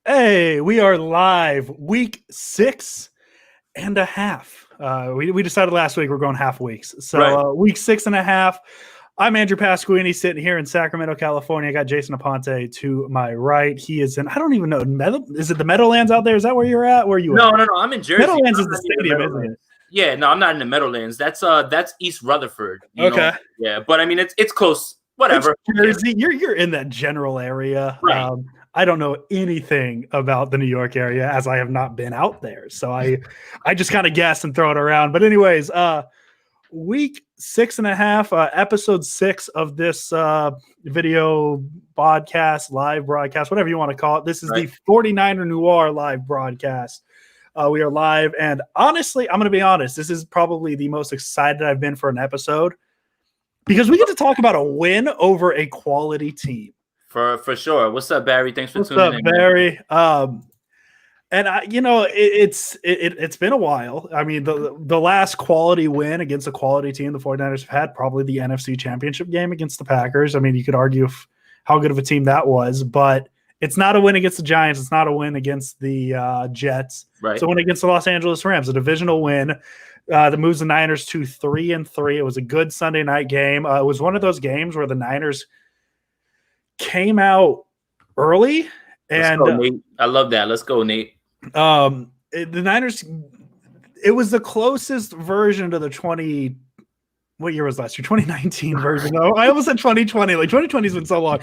Hey, we are live, week 6.5. We decided last week we're going half weeks. So Right. week 6.5. I'm Andrew Pasquini sitting here in Sacramento, California. I got Jason Aponte to my right. He is in, I don't even know, is it the Meadowlands out there? Is that where you're at? Where are you No, at? no, no. I'm in Jersey. Meadowlands I'm is the not in the stadium, isn't it? Meadowlands. Yeah, no, I'm not in the Meadowlands. That's East Rutherford. Okay. Yeah, but I mean it's close. It's Whatever. Jersey. You're in that general area. Right. I don't know anything about the New York area as I have not been out there. So I just kind of guess and throw it around. But anyways, week 6.5, episode 6 of this video podcast, live broadcast, whatever you want to call it. This is Right. the 49er live broadcast. We are live, and honestly, I'm going to be honest. This is probably the most excited I've been for an episode because we get to talk about a win over a quality team. For sure. What's up, Barry? Thanks for tuning in. Barry? And it's been a while. I mean, the last quality win against a quality team the 49ers have had, probably the NFC Championship game against the Packers. I mean, you could argue how good of a team that was, but it's not a win against the Giants. It's not a win against the Jets. Right. It's a win against the Los Angeles Rams, a divisional win that moves the Niners to 3-3. It was a good Sunday night game. It was one of those games where the Niners came out early. And Let's go, Nate. I love that. Let's go, Nate. The Niners, it was the closest version to the what year was last year? 2019 version. No, I almost said 2020. Like 2020 has been so long.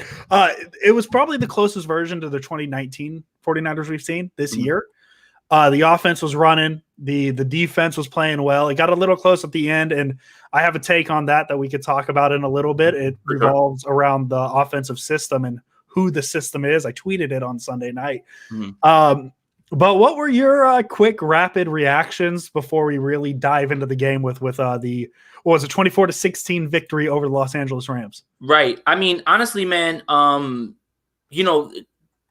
It was probably the closest version to the 2019 49ers we've seen this year. The offense was running. The defense was playing well. It got a little close at the end, and I have a take on that we could talk about in a little bit. It revolves around the offensive system and who the system is. I tweeted it on Sunday night. But what were your quick, rapid reactions before we really dive into the game with the 24-16 victory over the Los Angeles Rams? Right. I mean, honestly, man,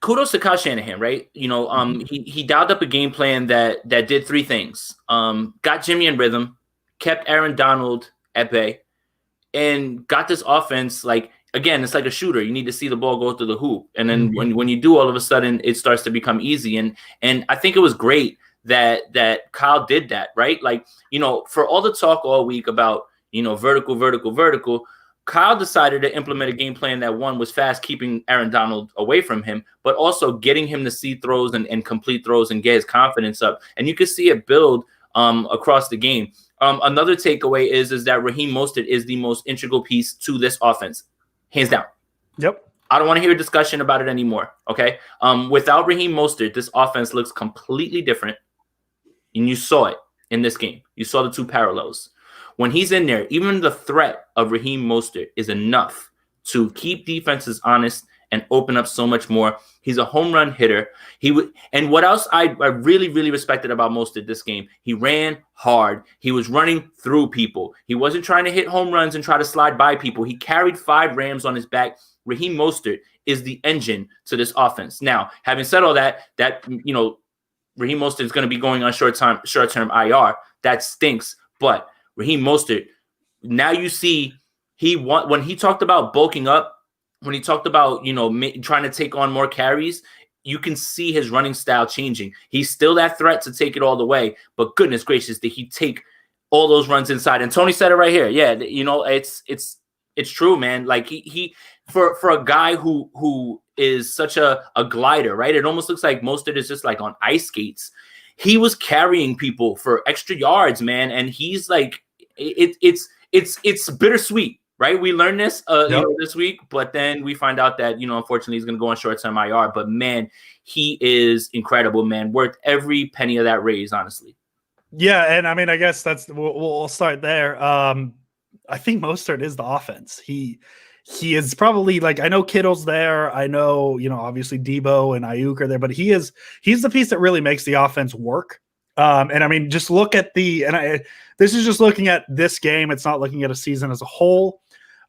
kudos to Kyle Shanahan, right? He dialed up a game plan that did three things. Got Jimmy in rhythm, kept Aaron Donald at bay, and got this offense again, it's like a shooter. You need to see the ball go through the hoop. And then when you do, all of a sudden it starts to become easy. And I think it was great that Kyle did that, right? For all the talk all week about, vertical, Kyle decided to implement a game plan that, one, was fast, keeping Aaron Donald away from him, but also getting him to see throws and complete throws and get his confidence up. And you could see it build across the game. Another takeaway is that Raheem Mostert is the most integral piece to this offense. Hands down. Yep. I don't want to hear a discussion about it anymore. Okay. Without Raheem Mostert, this offense looks completely different. And you saw it in this game. You saw the two parallels. When he's in there, even the threat of Raheem Mostert is enough to keep defenses honest and open up so much more. He's a home run hitter. And what else I really, really respected about Mostert this game, he ran hard. He was running through people. He wasn't trying to hit home runs and try to slide by people. He carried 5 Rams on his back. Raheem Mostert is the engine to this offense. Now, having said all that, Raheem Mostert is going to be going on short-term IR. That stinks. But Raheem Mostert, now you see when he talked about bulking up, when he talked about, trying to take on more carries, you can see his running style changing. He's still that threat to take it all the way, but goodness gracious, did he take all those runs inside? And Tony said it right here. Yeah, it's true, man. Like he for a guy who is such a glider, right? It almost looks like Mostert is just like on ice skates. He was carrying people for extra yards, man, and he's like it's bittersweet. Right, we learned this this week, but then we find out that unfortunately he's going to go on short-term IR. But man, he is incredible, man. Worth every penny of that raise, honestly. Yeah, and I mean, I guess we'll start there. I think Mostert is the offense. He is probably I know Kittle's there. I know obviously Debo and Ayuk are there, but he's the piece that really makes the offense work. And I mean, just look at this is just looking at this game. It's not looking at a season as a whole.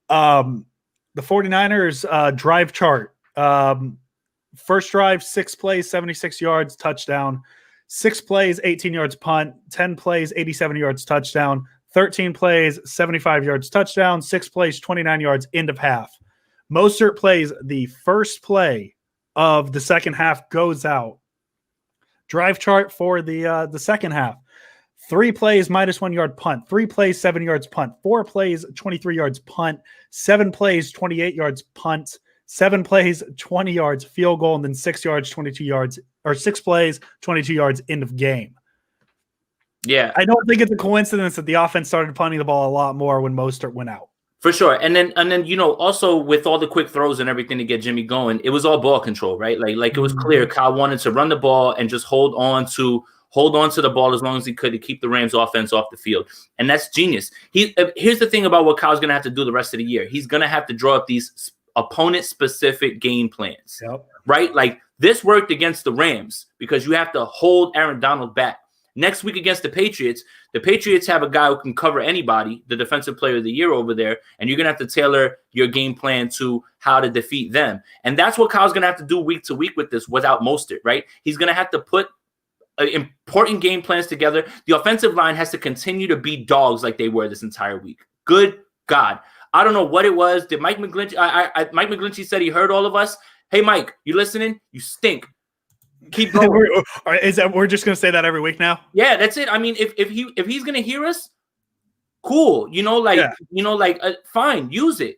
The 49ers drive chart. First drive, 6 plays, 76 yards, touchdown. 6 plays, 18 yards, punt. 10 plays, 87 yards, touchdown. 13 plays, 75 yards, touchdown. 6 plays, 29 yards, end of half. Mostert plays the first play of the second half goes out. Drive chart for the second half. 3 plays, -1 yard punt. 3 plays, 7 yards punt. 4 plays, 23 yards punt. 7 plays, 28 yards punt. 7 plays, 20 yards field goal, and then 6 yards, 22 yards, or 6 plays, 22 yards, end of game. Yeah. I don't think it's a coincidence that the offense started punting the ball a lot more when Mostert went out. For sure. And then also with all the quick throws and everything to get Jimmy going, it was all ball control, right? Like it was clear Kyle wanted to run the ball and just hold on to the ball as long as he could to keep the Rams offense off the field. And that's genius. Here's the thing about what Kyle's going to have to do the rest of the year. He's going to have to draw up these opponent-specific game plans, right? Like this worked against the Rams because you have to hold Aaron Donald back. Next week against the Patriots have a guy who can cover anybody, the defensive player of the year over there, and you're going to have to tailor your game plan to how to defeat them. And that's what Kyle's going to have to do week to week with this without Mostert, right? He's going to have to put important game plans together. The offensive line has to continue to be dogs like they were this entire week. Good God. I don't know what it was. Did Mike McGlinchey Mike McGlinchey said he heard all of us. Hey, Mike, you listening? You stink. Keep going. We're just going to say that every week now? Yeah, that's it. I mean, if he's going to hear us, cool. Fine, use it.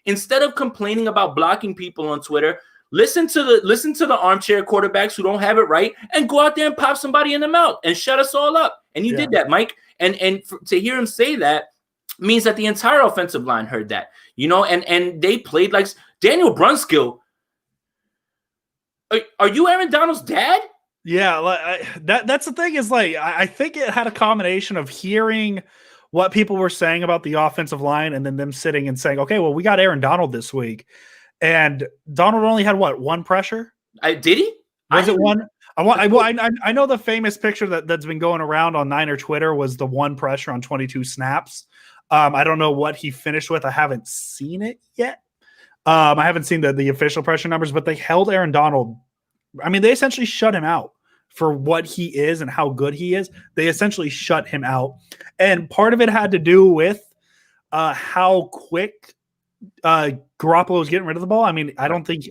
Instead of complaining about blocking people on Twitter, listen to the armchair quarterbacks who don't have it right and go out there and pop somebody in the mouth and shut us all up. And you did that, Mike. And to hear him say that means that the entire offensive line heard that, and they played like Daniel Brunskill. Are you Aaron Donald's dad? Yeah, that's the thing is I think it had a combination of hearing what people were saying about the offensive line and then them sitting and saying, okay, well, we got Aaron Donald this week. And Donald only had one pressure? Did he? Was it one? I know the famous picture that's been going around on Niner Twitter was the 1 pressure on 22 snaps. I don't know what he finished with. I haven't seen it yet. I haven't seen the official pressure numbers, but they held Aaron Donald. I mean, they essentially shut him out for what he is and how good he is. They essentially shut him out. And part of it had to do with how quick Garoppolo was getting rid of the ball. I mean, I think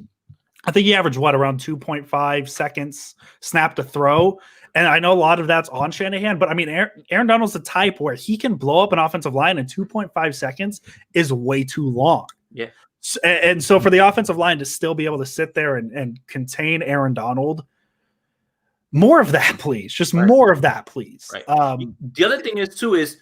he averaged around 2.5 seconds snap to throw. And I know a lot of that's on Shanahan, but I mean, Aaron Donald's the type where he can blow up an offensive line in 2.5 seconds is way too long. Yeah. And so for the offensive line to still be able to sit there and contain Aaron Donald, more of that, please. Just more of that, please. Right. The other thing is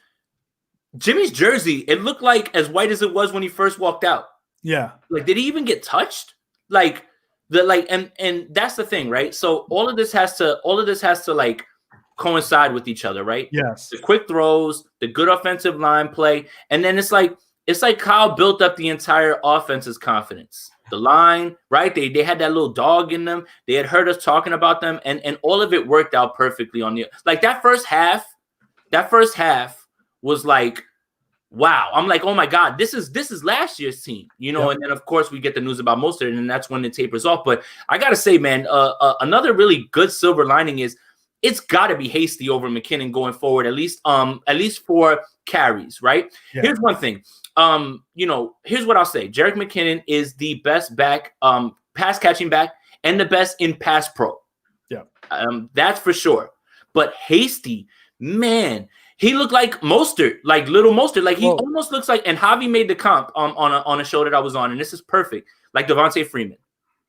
Jimmy's jersey, it looked like as white as it was when he first walked out. Yeah. Like, did he even get touched? And that's the thing, right? So all of this has to like coincide with each other, right? Yes. The quick throws, the good offensive line play, and then it's like Kyle built up the entire offense's confidence. The line, right? They had that little dog in them. They had heard us talking about them, and all of it worked out perfectly on that first half. That first half was like, wow. I'm like, oh my God, this is last year's team, And then of course we get the news about Mostert, and that's when it tapers off. But I gotta say, man, another really good silver lining is it's got to be Hasty over McKinnon going forward, at least for carries, right? Yeah. Here's one thing. Here's what I'll say. Jerick McKinnon is the best back, pass catching back, and the best in pass pro. Yeah. That's for sure. But Hasty, man, he looked like Mostert, like little Mostert. Like he almost looks like, and Javi made the comp on a show that I was on, and this is perfect. Like Devontae Freeman,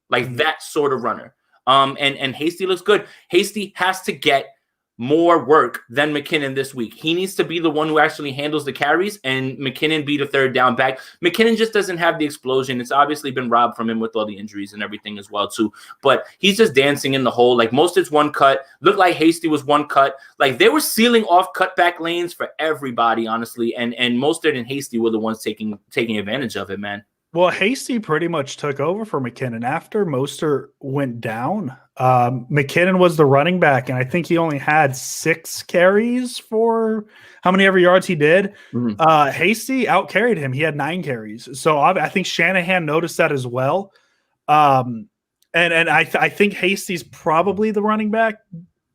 like that sort of runner. And Hasty looks good. Hasty has to get more work than McKinnon this week. He needs to be the one who actually handles the carries, and McKinnon be the third down back. McKinnon just doesn't have the explosion. It's obviously been robbed from him with all the injuries and everything as well too. But he's just dancing in the hole. Like Mostert's one cut. Looked like Hasty was one cut. Like they were sealing off cutback lanes for everybody, honestly. And Mostert and Hasty were the ones taking advantage of it, man. Well, Hasty pretty much took over for McKinnon after Mostert went down. McKinnon was the running back, and I think he only had 6 carries for how many ever yards he did. Mm-hmm. Hasty out-carried him. He had 9 carries. So I think Shanahan noticed that as well. And I think Hasty's probably the running back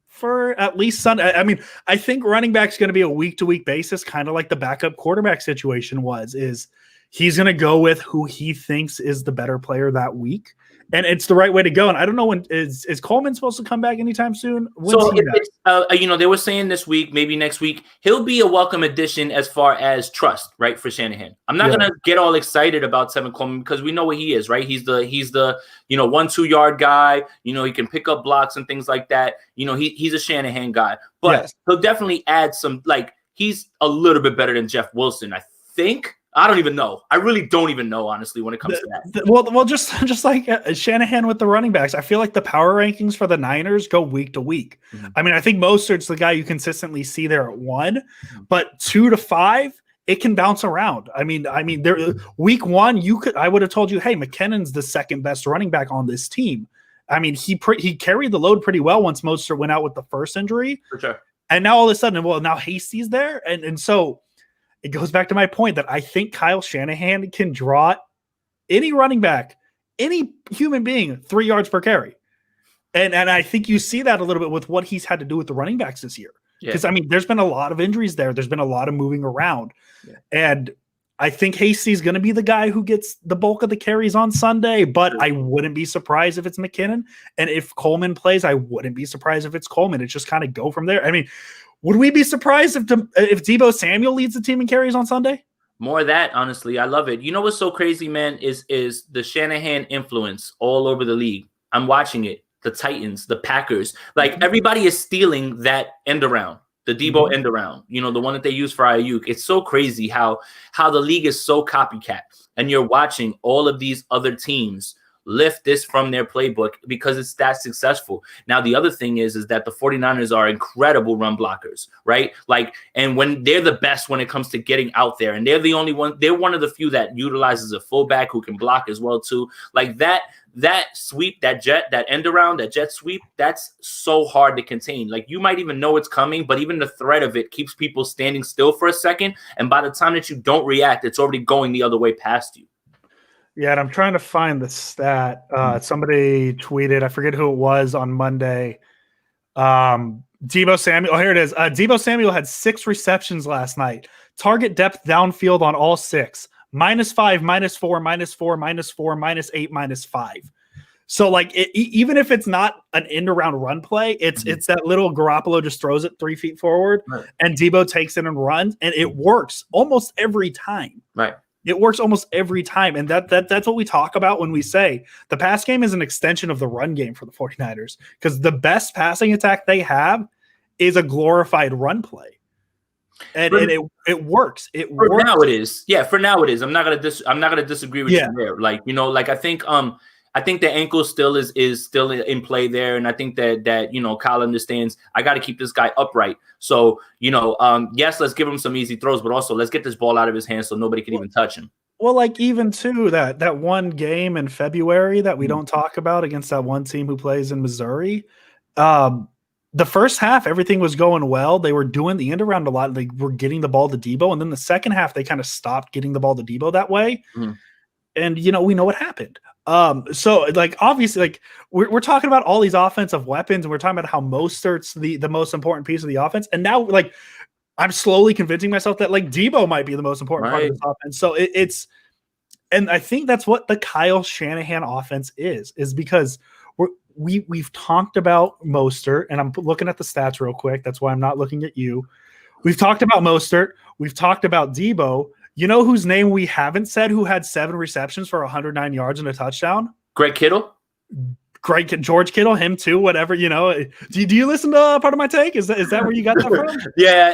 for at least Sunday. I mean, I think running back's going to be a week-to-week basis, kind of like the backup quarterback situation was, is he's going to go with who he thinks is the better player that week. and it's the right way to go. And I don't know when is Coleman supposed to come back anytime soon? When's So he back? they were saying this week, maybe next week, he'll be a welcome addition as far as trust, right, for Shanahan. I'm not gonna get all excited about Tevin Coleman because we know what he is, right? He's the 1-2 yard guy. He can pick up blocks and things like that. He's a Shanahan guy, but he'll definitely add some. Like he's a little bit better than Jeff Wilson, I think. I don't even know. I really don't even know, honestly, when it comes to that. Well, just like Shanahan with the running backs, I feel like the power rankings for the Niners go week to week. Mm-hmm. I mean, I think Mostert's the guy you consistently see there at 1, but 2 to 5, it can bounce around. I mean, there week 1, I would have told you, hey, McKinnon's the second best running back on this team. I mean, he carried the load pretty well once Mostert went out with the first injury. For sure. And now all of a sudden, now Hasty's there, and so. It goes back to my point that I think Kyle Shanahan can draw any running back, any human being 3 yards per carry. And I think you see that a little bit with what he's had to do with the running backs this year. Because, I mean, there's been a lot of injuries there. There's been a lot of moving around. Yeah. And I think Hasty's going to be the guy who gets the bulk of the carries on Sunday, but I wouldn't be surprised if it's McKinnon. And if Coleman plays, I wouldn't be surprised if it's Coleman. It's just kind of go from there. I mean, would we be surprised if Deebo Samuel leads the team in carries on Sunday? More of that, honestly. I love it. You know what's so crazy, man, is the Shanahan influence all over the league. I'm watching it. The Titans, the Packers. Like, everybody is stealing that end around, the Deebo end around, the one that they use for Ayuk. It's so crazy how the league is so copycat. And you're watching all of these other teams lift this from their playbook because it's that successful. Now, the other thing is that the 49ers are incredible run blockers, right? Like, and when they're the best when it comes to getting out there, and they're the only one, they're one of the few that utilizes a fullback who can block as well too. Like that sweep, that end around, that jet sweep, that's so hard to contain. Like you might even know it's coming, but even the threat of it keeps people standing still for a second. And by the time that you don't react, it's already going the other way past you. Yeah, and I'm trying to find the stat. Somebody tweeted, I forget who it was on Monday. Deebo Samuel. Oh, here it is. Deebo Samuel had 6 receptions last night. Target depth downfield on all 6. -5, -4, -4, -4, -8, -5. So, like, even if it's not an end-around run play, it's that little Garoppolo just throws it 3 feet forward, and Deebo takes it and runs, and it works almost every time. Right. It works almost every time. And that's what we talk about when we say the pass game is an extension of the run game for the 49ers, because the best passing attack they have is a glorified run play. And it works. It works. For now it is. Yeah, for now it is. I'm not gonna disagree with you there. Like, I think the ankle still is still in play there, and I think that Kyle understands I got to keep this guy upright. So yes, let's give him some easy throws, but also let's get this ball out of his hands so nobody can even touch him. Well, like even too that one game in February that we don't talk about against that one team who plays in Missouri. The first half, everything was going well. They were doing the end around a lot. They were getting the ball to Deebo, and then the second half they kind of stopped getting the ball to Deebo that way. And we know what happened. So like obviously, like we're talking about all these offensive weapons, and we're talking about how Mostert's the most important piece of the offense. And now, like, I'm slowly convincing myself that like Deebo might be the most important part of this offense. So and I think that's what the Kyle Shanahan offense is because we've talked about Mostert, and I'm looking at the stats real quick. That's why I'm not looking at you. We've talked about Mostert. We've talked about Deebo. You know whose name we haven't said who had 7 receptions for 109 yards and a touchdown? Greg Kittle? George Kittle, him too, whatever, Do you listen to Part of My Take? Is that where you got that from? Yeah,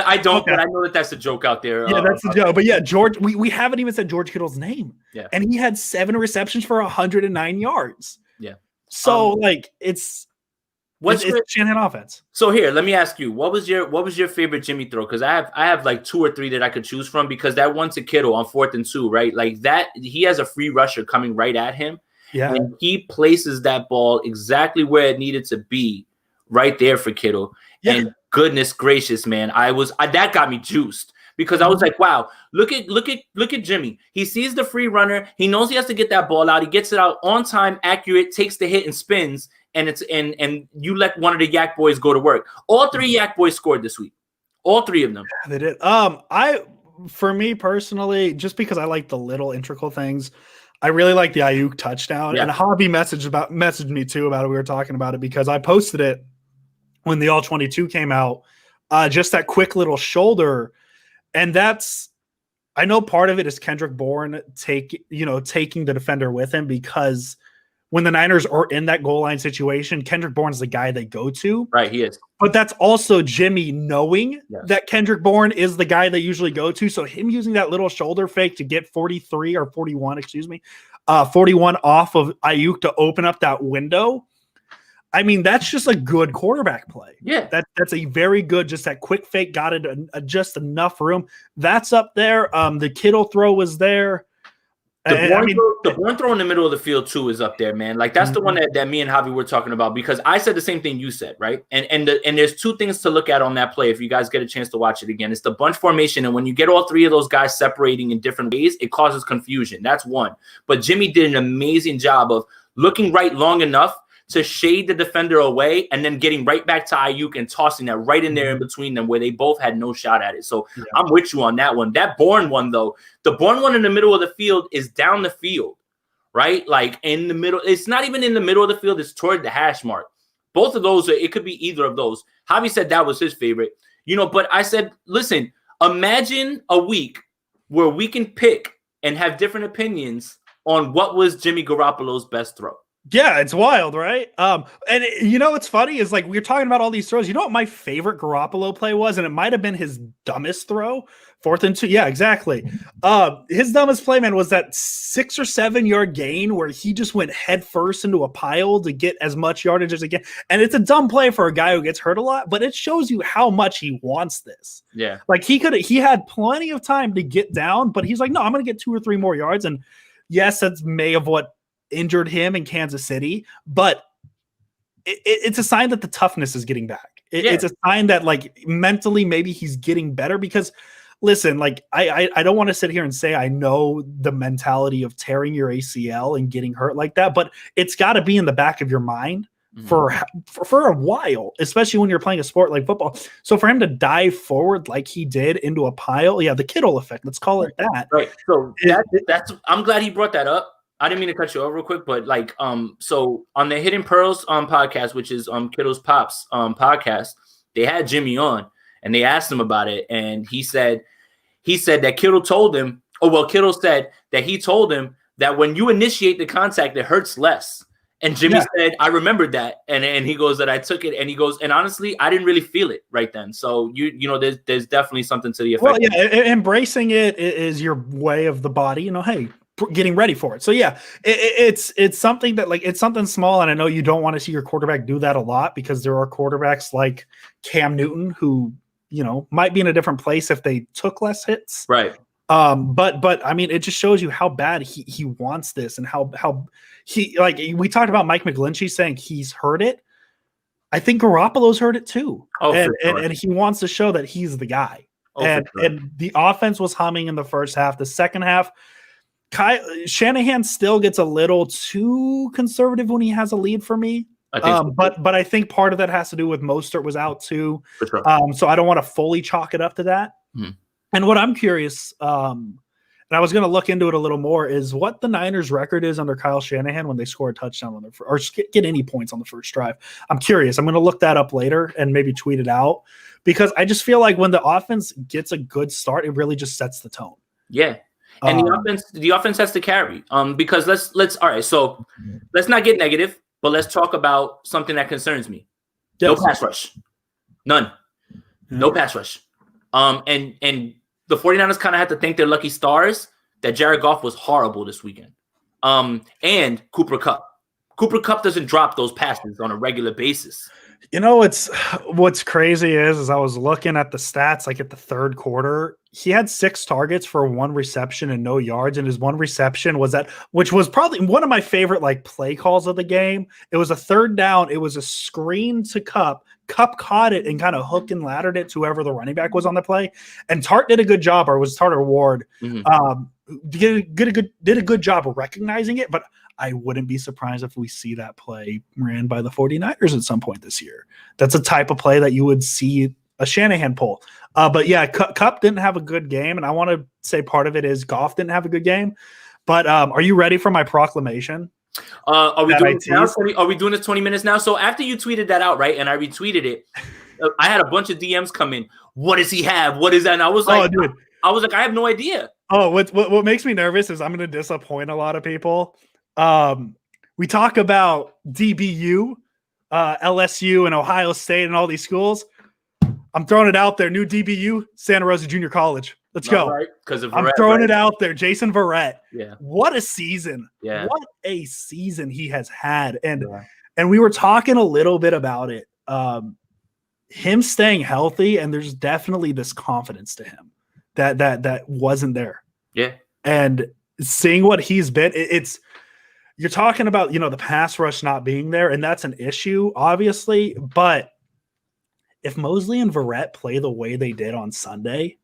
I don't, but I know that's a joke out there. Yeah, that's a joke. But yeah, George, we haven't even said George Kittle's name. Yeah. And he had 7 receptions for 109 yards. Yeah. So it's Shanahan offense. So here, let me ask you, what was your favorite Jimmy throw? Because I have like 2 or 3 that I could choose from, because that one to Kittle on 4th and 2, right? Like that, he has a free rusher coming right at him. Yeah. And he places that ball exactly where it needed to be, right there for Kittle. Yeah. And goodness gracious, man, that got me juiced. Because I was like, wow, look at Jimmy. He sees the free runner. He knows he has to get that ball out. He gets it out on time, accurate, takes the hit and spins. And you let one of the Yak boys go to work. All 3 Yak boys scored this week. All 3 of them. Yeah, they did. For me personally, just because I like the little integral things, I really like the Ayuk touchdown. Yeah. And Javi messaged me too about it. We were talking about it because I posted it when the All-22 came out. Just that quick little shoulder. And I know part of it is Kendrick Bourne taking the defender with him, because when the Niners are in that goal line situation, Kendrick Bourne's the guy they go to. Right, he is. But that's also Jimmy knowing that Kendrick Bourne is the guy they usually go to. So him using that little shoulder fake to get 41 off of Ayuk to open up that window. I mean, that's just a good quarterback play. Yeah. That's a very good, just that quick fake, got it just enough room. That's up there. The Kittle throw was there. The Bourne throw in the middle of the field too is up there, man. Like that's the one that me and Javi were talking about, because I said the same thing you said, right? And there's two things to look at on that play if you guys get a chance to watch it again. It's the bunch formation, and when you get all three of those guys separating in different ways, it causes confusion. That's one. But Jimmy did an amazing job of looking right long enough to shade the defender away and then getting right back to Ayuk and tossing that right in there in between them where they both had no shot at it. So I'm with you on that one. That Bourne one, though, the Bourne one in the middle of the field is down the field, right? Like in the middle. It's not even in the middle of the field. It's toward the hash mark. Both of those, it could be either of those. Javi said that was his favorite, but I said, listen, imagine a week where we can pick and have different opinions on what was Jimmy Garoppolo's best throw. Yeah, it's wild, right? And what's funny is, like, we're talking about all these throws. You know what my favorite Garoppolo play was? And it might have been his dumbest throw, 4th and 2. Yeah, exactly. His dumbest play, man, was that 6 or 7 yard gain where he just went head first into a pile to get as much yardage as he can. And it's a dumb play for a guy who gets hurt a lot, but it shows you how much he wants this. Yeah. Like, he had plenty of time to get down, but he's like, no, I'm going to get 2 or 3 more yards. And yes, that's may have what injured him in Kansas City, but it's a sign that the toughness is getting back. It's a sign that, like, mentally maybe he's getting better, because listen, like, I don't want to sit here and say I know the mentality of tearing your ACL and getting hurt like that, but it's got to be in the back of your mind for a while, especially when you're playing a sport like football. So for him to dive forward like he did into a pile, the Kittle effect, let's call it that. Right. So that's I'm glad he brought that up. I didn't mean to cut you off real quick, but like, so on the Hidden Pearls podcast, which is Kittle's Pops podcast, they had Jimmy on and they asked him about it, and he said that Kittle told him, Kittle said that he told him that when you initiate the contact, it hurts less. And Jimmy said, I remembered that, and he goes that I took it, and he goes, and honestly, I didn't really feel it right then. So there's definitely something to the effect. Well, embracing it is your way of the body. Hey, getting ready for it. So it's something that, like, it's something small, and I know you don't want to see your quarterback do that a lot, because there are quarterbacks like Cam Newton who might be in a different place if they took less hits, right? But I mean, it just shows you how bad he wants this, and how he, like, we talked about Mike McGlinchey saying he's heard it. I think Garoppolo's heard it too, and he wants to show that he's the guy. And the offense was humming in the first half. The second half, Shanahan still gets a little too conservative when he has a lead for me. But I think part of that has to do with Mostert was out too. Sure. So I don't want to fully chalk it up to that. And what I'm curious, and I was going to look into it a little more, is what the Niners' record is under Kyle Shanahan when they score a touchdown on their or get any points on the first drive. I'm curious. I'm going to look that up later and maybe tweet it out, because I just feel like when the offense gets a good start, it really just sets the tone. Yeah. And the offense has to carry. Because let's all right. So let's not get negative, but let's talk about something that concerns me. Yes. No pass rush, none. No pass rush. And the 49ers kind of had to thank their lucky stars that Jared Goff was horrible this weekend. And Cooper Kupp. Cooper Kupp doesn't drop those passes on a regular basis. What's crazy is I was looking at the stats, like at the third quarter, he had 6 targets for 1 reception and no yards. And his 1 reception was which was probably one of my favorite, like, play calls of the game. It was a 3rd down. It was a screen to Kupp. Kupp caught it and kind of hooked and laddered it to whoever the running back was on the play. And Tart did a good job, or was Tart or Ward, did a good job of recognizing it. But I wouldn't be surprised if we see that play ran by the 49ers at some point this year. That's a type of play that you would see a Shanahan pull. But yeah, Kupp didn't have a good game, and I want to say part of it is Goff didn't have a good game. But are you ready for my proclamation? Are we doing this now? Are we doing this 20 minutes now? So after you tweeted that out, right, and I retweeted it, I had a bunch of DMs come in. What does he have? What is that? And I was like, dude. I have no idea. Oh, what makes me nervous is I'm going to disappoint a lot of people. We talk about DBU, LSU, and Ohio State, and all these schools. I'm throwing it out there. New DBU, Santa Rosa Junior College. Let's go. Right, because I'm throwing it out there. Jason Verrett. Yeah. What a season. Yeah. What a season he has had. And we were talking a little bit about it. Him staying healthy, and there's definitely this confidence to him that wasn't there. Yeah. And seeing what he's been, you're talking about, the pass rush not being there, and that's an issue, obviously. But if Mosley and Verrett play the way they did on Sunday,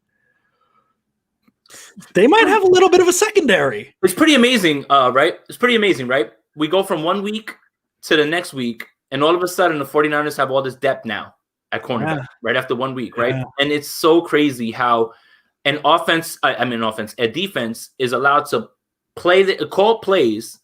they might have a little bit of a secondary. It's pretty amazing, right? It's pretty amazing, right? We go from 1 week to the next week, and all of a sudden the 49ers have all this depth now at cornerback, right after 1 week, right? Yeah. And it's so crazy how a defense is allowed to call plays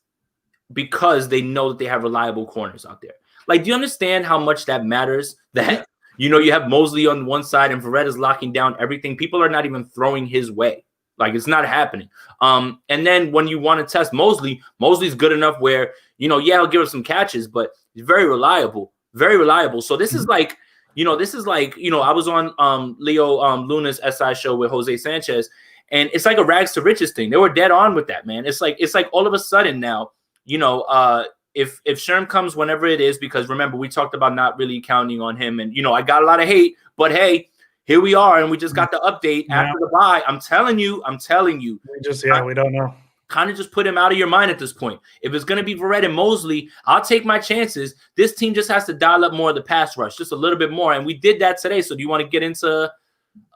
because they know that they have reliable corners out there. Like, do you understand how much that matters? That, you have Mosley on one side and Verrett is locking down everything. People are not even throwing his way. Like, it's not happening. And then when you want to test Mosley's good enough where, he'll give us some catches, but he's very reliable. Very reliable. So this is like, I was on Leo Luna's SI show with Jose Sanchez, and it's like a rags to riches thing. They were dead on with that, man. It's like all of a sudden now, if Sherm comes whenever it is, because remember, we talked about not really counting on him, and I got a lot of hate, but hey, here we are, and we just got the update after the bye. I'm telling you. We don't know. Kind of just put him out of your mind at this point. If it's going to be Verrett and Mosley, I'll take my chances. This team just has to dial up more of the pass rush, just a little bit more, and we did that today. So do you want to get into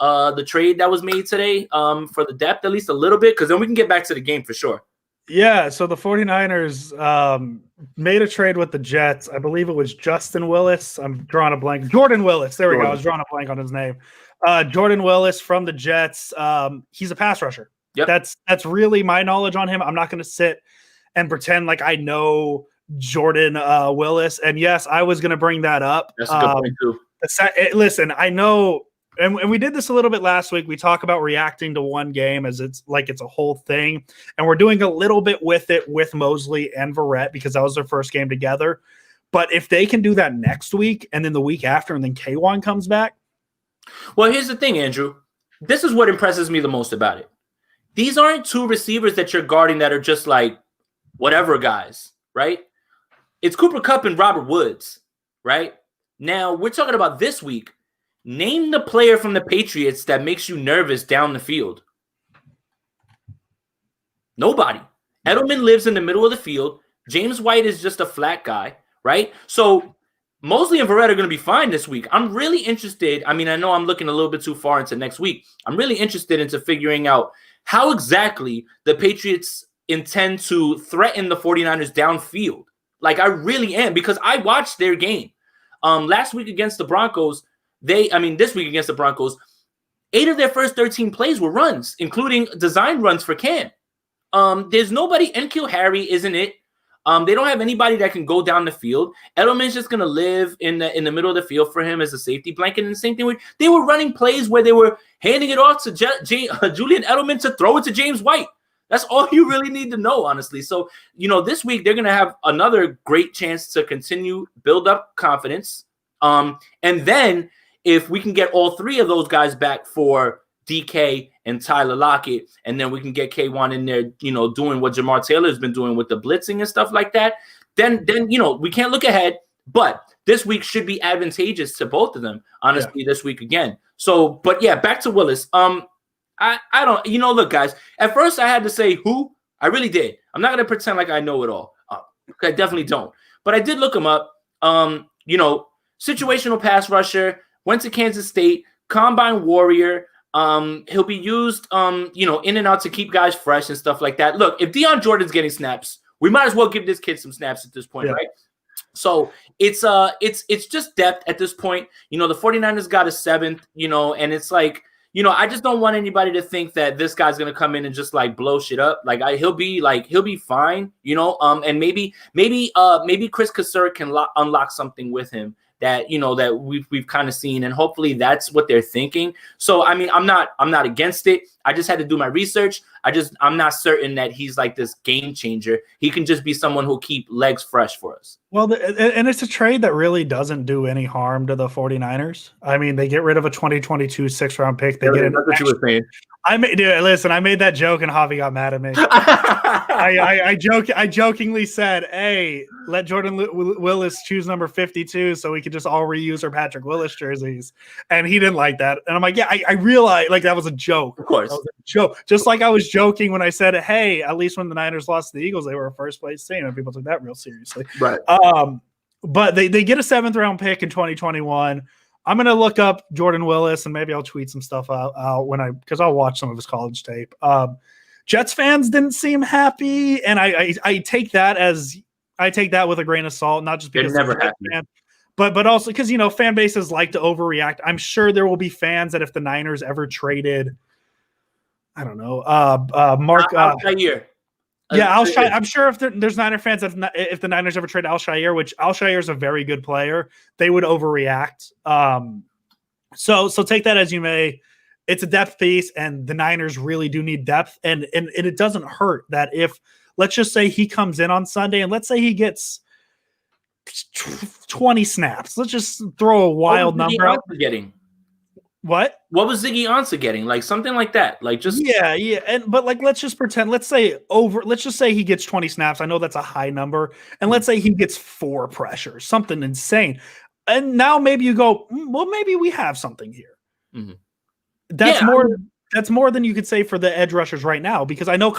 the trade that was made today for the depth, at least a little bit? Because then we can get back to the game for sure. Yeah, so the 49ers made a trade with the Jets. I believe it was Justin Willis. I'm drawing a blank. Jordan Willis. There we go. I was drawing a blank on his name. Jordan Willis from the Jets. He's a pass rusher. Yep. That's really my knowledge on him. I'm not going to sit and pretend like I know Jordan Willis. And yes, I was going to bring that up. That's a good point too. Listen, I know, and we did this a little bit last week. We talk about reacting to one game as it's a whole thing. And we're doing a little bit with it with Mosley and Verrett because that was their first game together. But if they can do that next week and then the week after and then K1 comes back. Well, here's the thing, Andrew. This is what impresses me the most about it. These aren't two receivers that you're guarding that are just like whatever guys, right? It's Cooper Kupp and Robert Woods, right? Now, we're talking about this week. Name the player from the Patriots that makes you nervous down the field. Nobody. Edelman lives in the middle of the field. James White is just a flat guy, right? So Mosley and Verrett are going to be fine this week. I'm really interested. I mean, I know I'm looking a little bit too far into next week. I'm really interested into figuring out how exactly the Patriots intend to threaten the 49ers downfield. Like, I really am, because I watched their game. Last week against the Broncos, this week against the Broncos, 8 of their first 13 plays were runs, including design runs for Cam. There's nobody, N'Keal Harry isn't it. They don't have anybody that can go down the field. Edelman's just going to live in the middle of the field for him as a safety blanket. And the same thing, they were running plays where they were handing it off to Julian Edelman to throw it to James White. That's all you really need to know, honestly. So, this week they're going to have another great chance to continue build up confidence. And then if we can get all three of those guys back for DK and Tyler Lockett, and then we can get K1 in there, doing what Jamar Taylor's been doing with the blitzing and stuff like that, then we can't look ahead. But this week should be advantageous to both of them, honestly, this week again. So, but yeah, back to Willis. I don't, look, guys, at first I had to say who. I really did. I'm not going to pretend like I know it all. I definitely don't. But I did look him up. Situational pass rusher, went to Kansas State, combine warrior. He'll be used, in and out to keep guys fresh and stuff like that. Look, if Deion Jordan's getting snaps, we might as well give this kid some snaps at this point, right? So it's just depth at this point. The 49ers got a 7th, and it's like, I just don't want anybody to think that this guy's gonna come in and just like blow shit up. He'll be fine, and maybe Chris Kaser can unlock something with him that that we've kind of seen, and hopefully that's what they're thinking. So I mean, I'm not against it. I just had to do my research. I'm not certain that he's like this game changer. He can just be someone who'll keep legs fresh for us. Well, and it's a trade that really doesn't do any harm to the 49ers. I mean, they get rid of a 2022 6th-round pick. They get an. That's what you were saying. I made that joke and Javi got mad at me. I jokingly said, "Hey, let Jordan Willis choose number 52 so we could just all reuse our Patrick Willis jerseys." And he didn't like that. And I'm like, "Yeah, I realized like that was a joke. Of course, that was a joke. Just like I was joking when I said, "Hey, at least when the Niners lost to the Eagles, they were a first place team," and people took that real seriously. Right. But they get a 7th-round pick in 2021. I'm gonna look up Jordan Willis and maybe I'll tweet some stuff out because I'll watch some of his college tape. Jets fans didn't seem happy, and I take that with a grain of salt, not just because they're never happy, but also because fan bases like to overreact. I'm sure there will be fans that if the Niners ever traded, I don't know, Mark Alshire. I'm sure if there's Niner fans, if the Niners ever trade Alshire, which Alshire is a very good player, they would overreact. So take that as you may. It's a depth piece, and the Niners really do need depth. And it doesn't hurt that if, let's just say he comes in on Sunday, and let's say he gets 20 snaps. Let's just throw a wild number out. What was Ziggy Ansah getting? Like something like that. Like just but like let's just pretend. Let's just say he gets 20 snaps. I know that's a high number, and let's say he gets 4 pressures, something insane. And now maybe you go, well, maybe we have something here. Mm-hmm. That's more than you could say for the edge rushers right now, because I know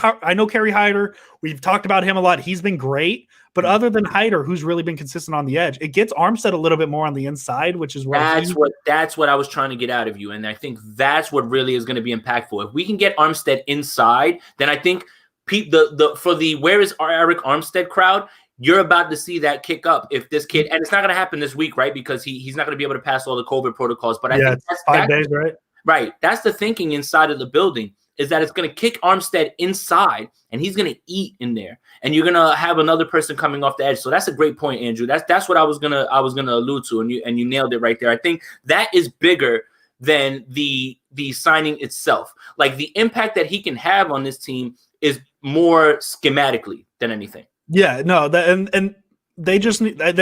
Kerry Hyder. We've talked about him a lot. He's been great, but other than Hyder, who's really been consistent on the edge, it gets Armstead a little bit more on the inside, which is where that's what I was trying to get out of you, and I think that's what really is going to be impactful. If we can get Armstead inside, then I think for the where is Eric Armstead crowd, you're about to see that kick up if this kid, and it's not going to happen this week, right? Because he's not going to be able to pass all the COVID protocols. But I think that's 5 days, right? Right. That's the thinking inside of the building, is that it's going to kick Armstead inside and he's going to eat in there, and you're going to have another person coming off the edge. So that's a great point, Andrew. That's what I was going to allude to, and you nailed it right there. I think that is bigger than the signing itself. Like the impact that he can have on this team is more schematically than anything. Yeah, no, and they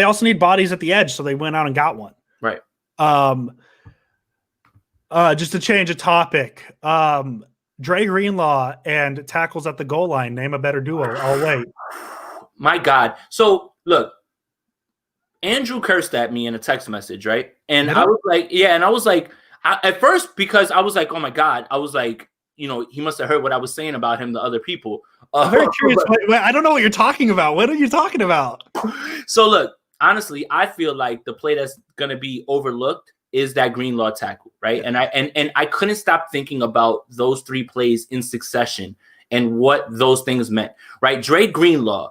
also need bodies at the edge, so they went out and got one. Right. Just to change a topic, Dre Greenlaw and tackles at the goal line. Name a better duo. I'll wait. My God. So look, Andrew cursed at me in a text message, right? And I was like, and I was like, at first, because I was like, oh my God, I was like, he must have heard what I was saying about him to other people. I'm very curious. I don't know what you're talking about. What are you talking about? So look, honestly, I feel like the play that's going to be overlooked is that Greenlaw tackle, right? Yeah. And I couldn't stop thinking about those 3 plays in succession and what those things meant, right? Dre Greenlaw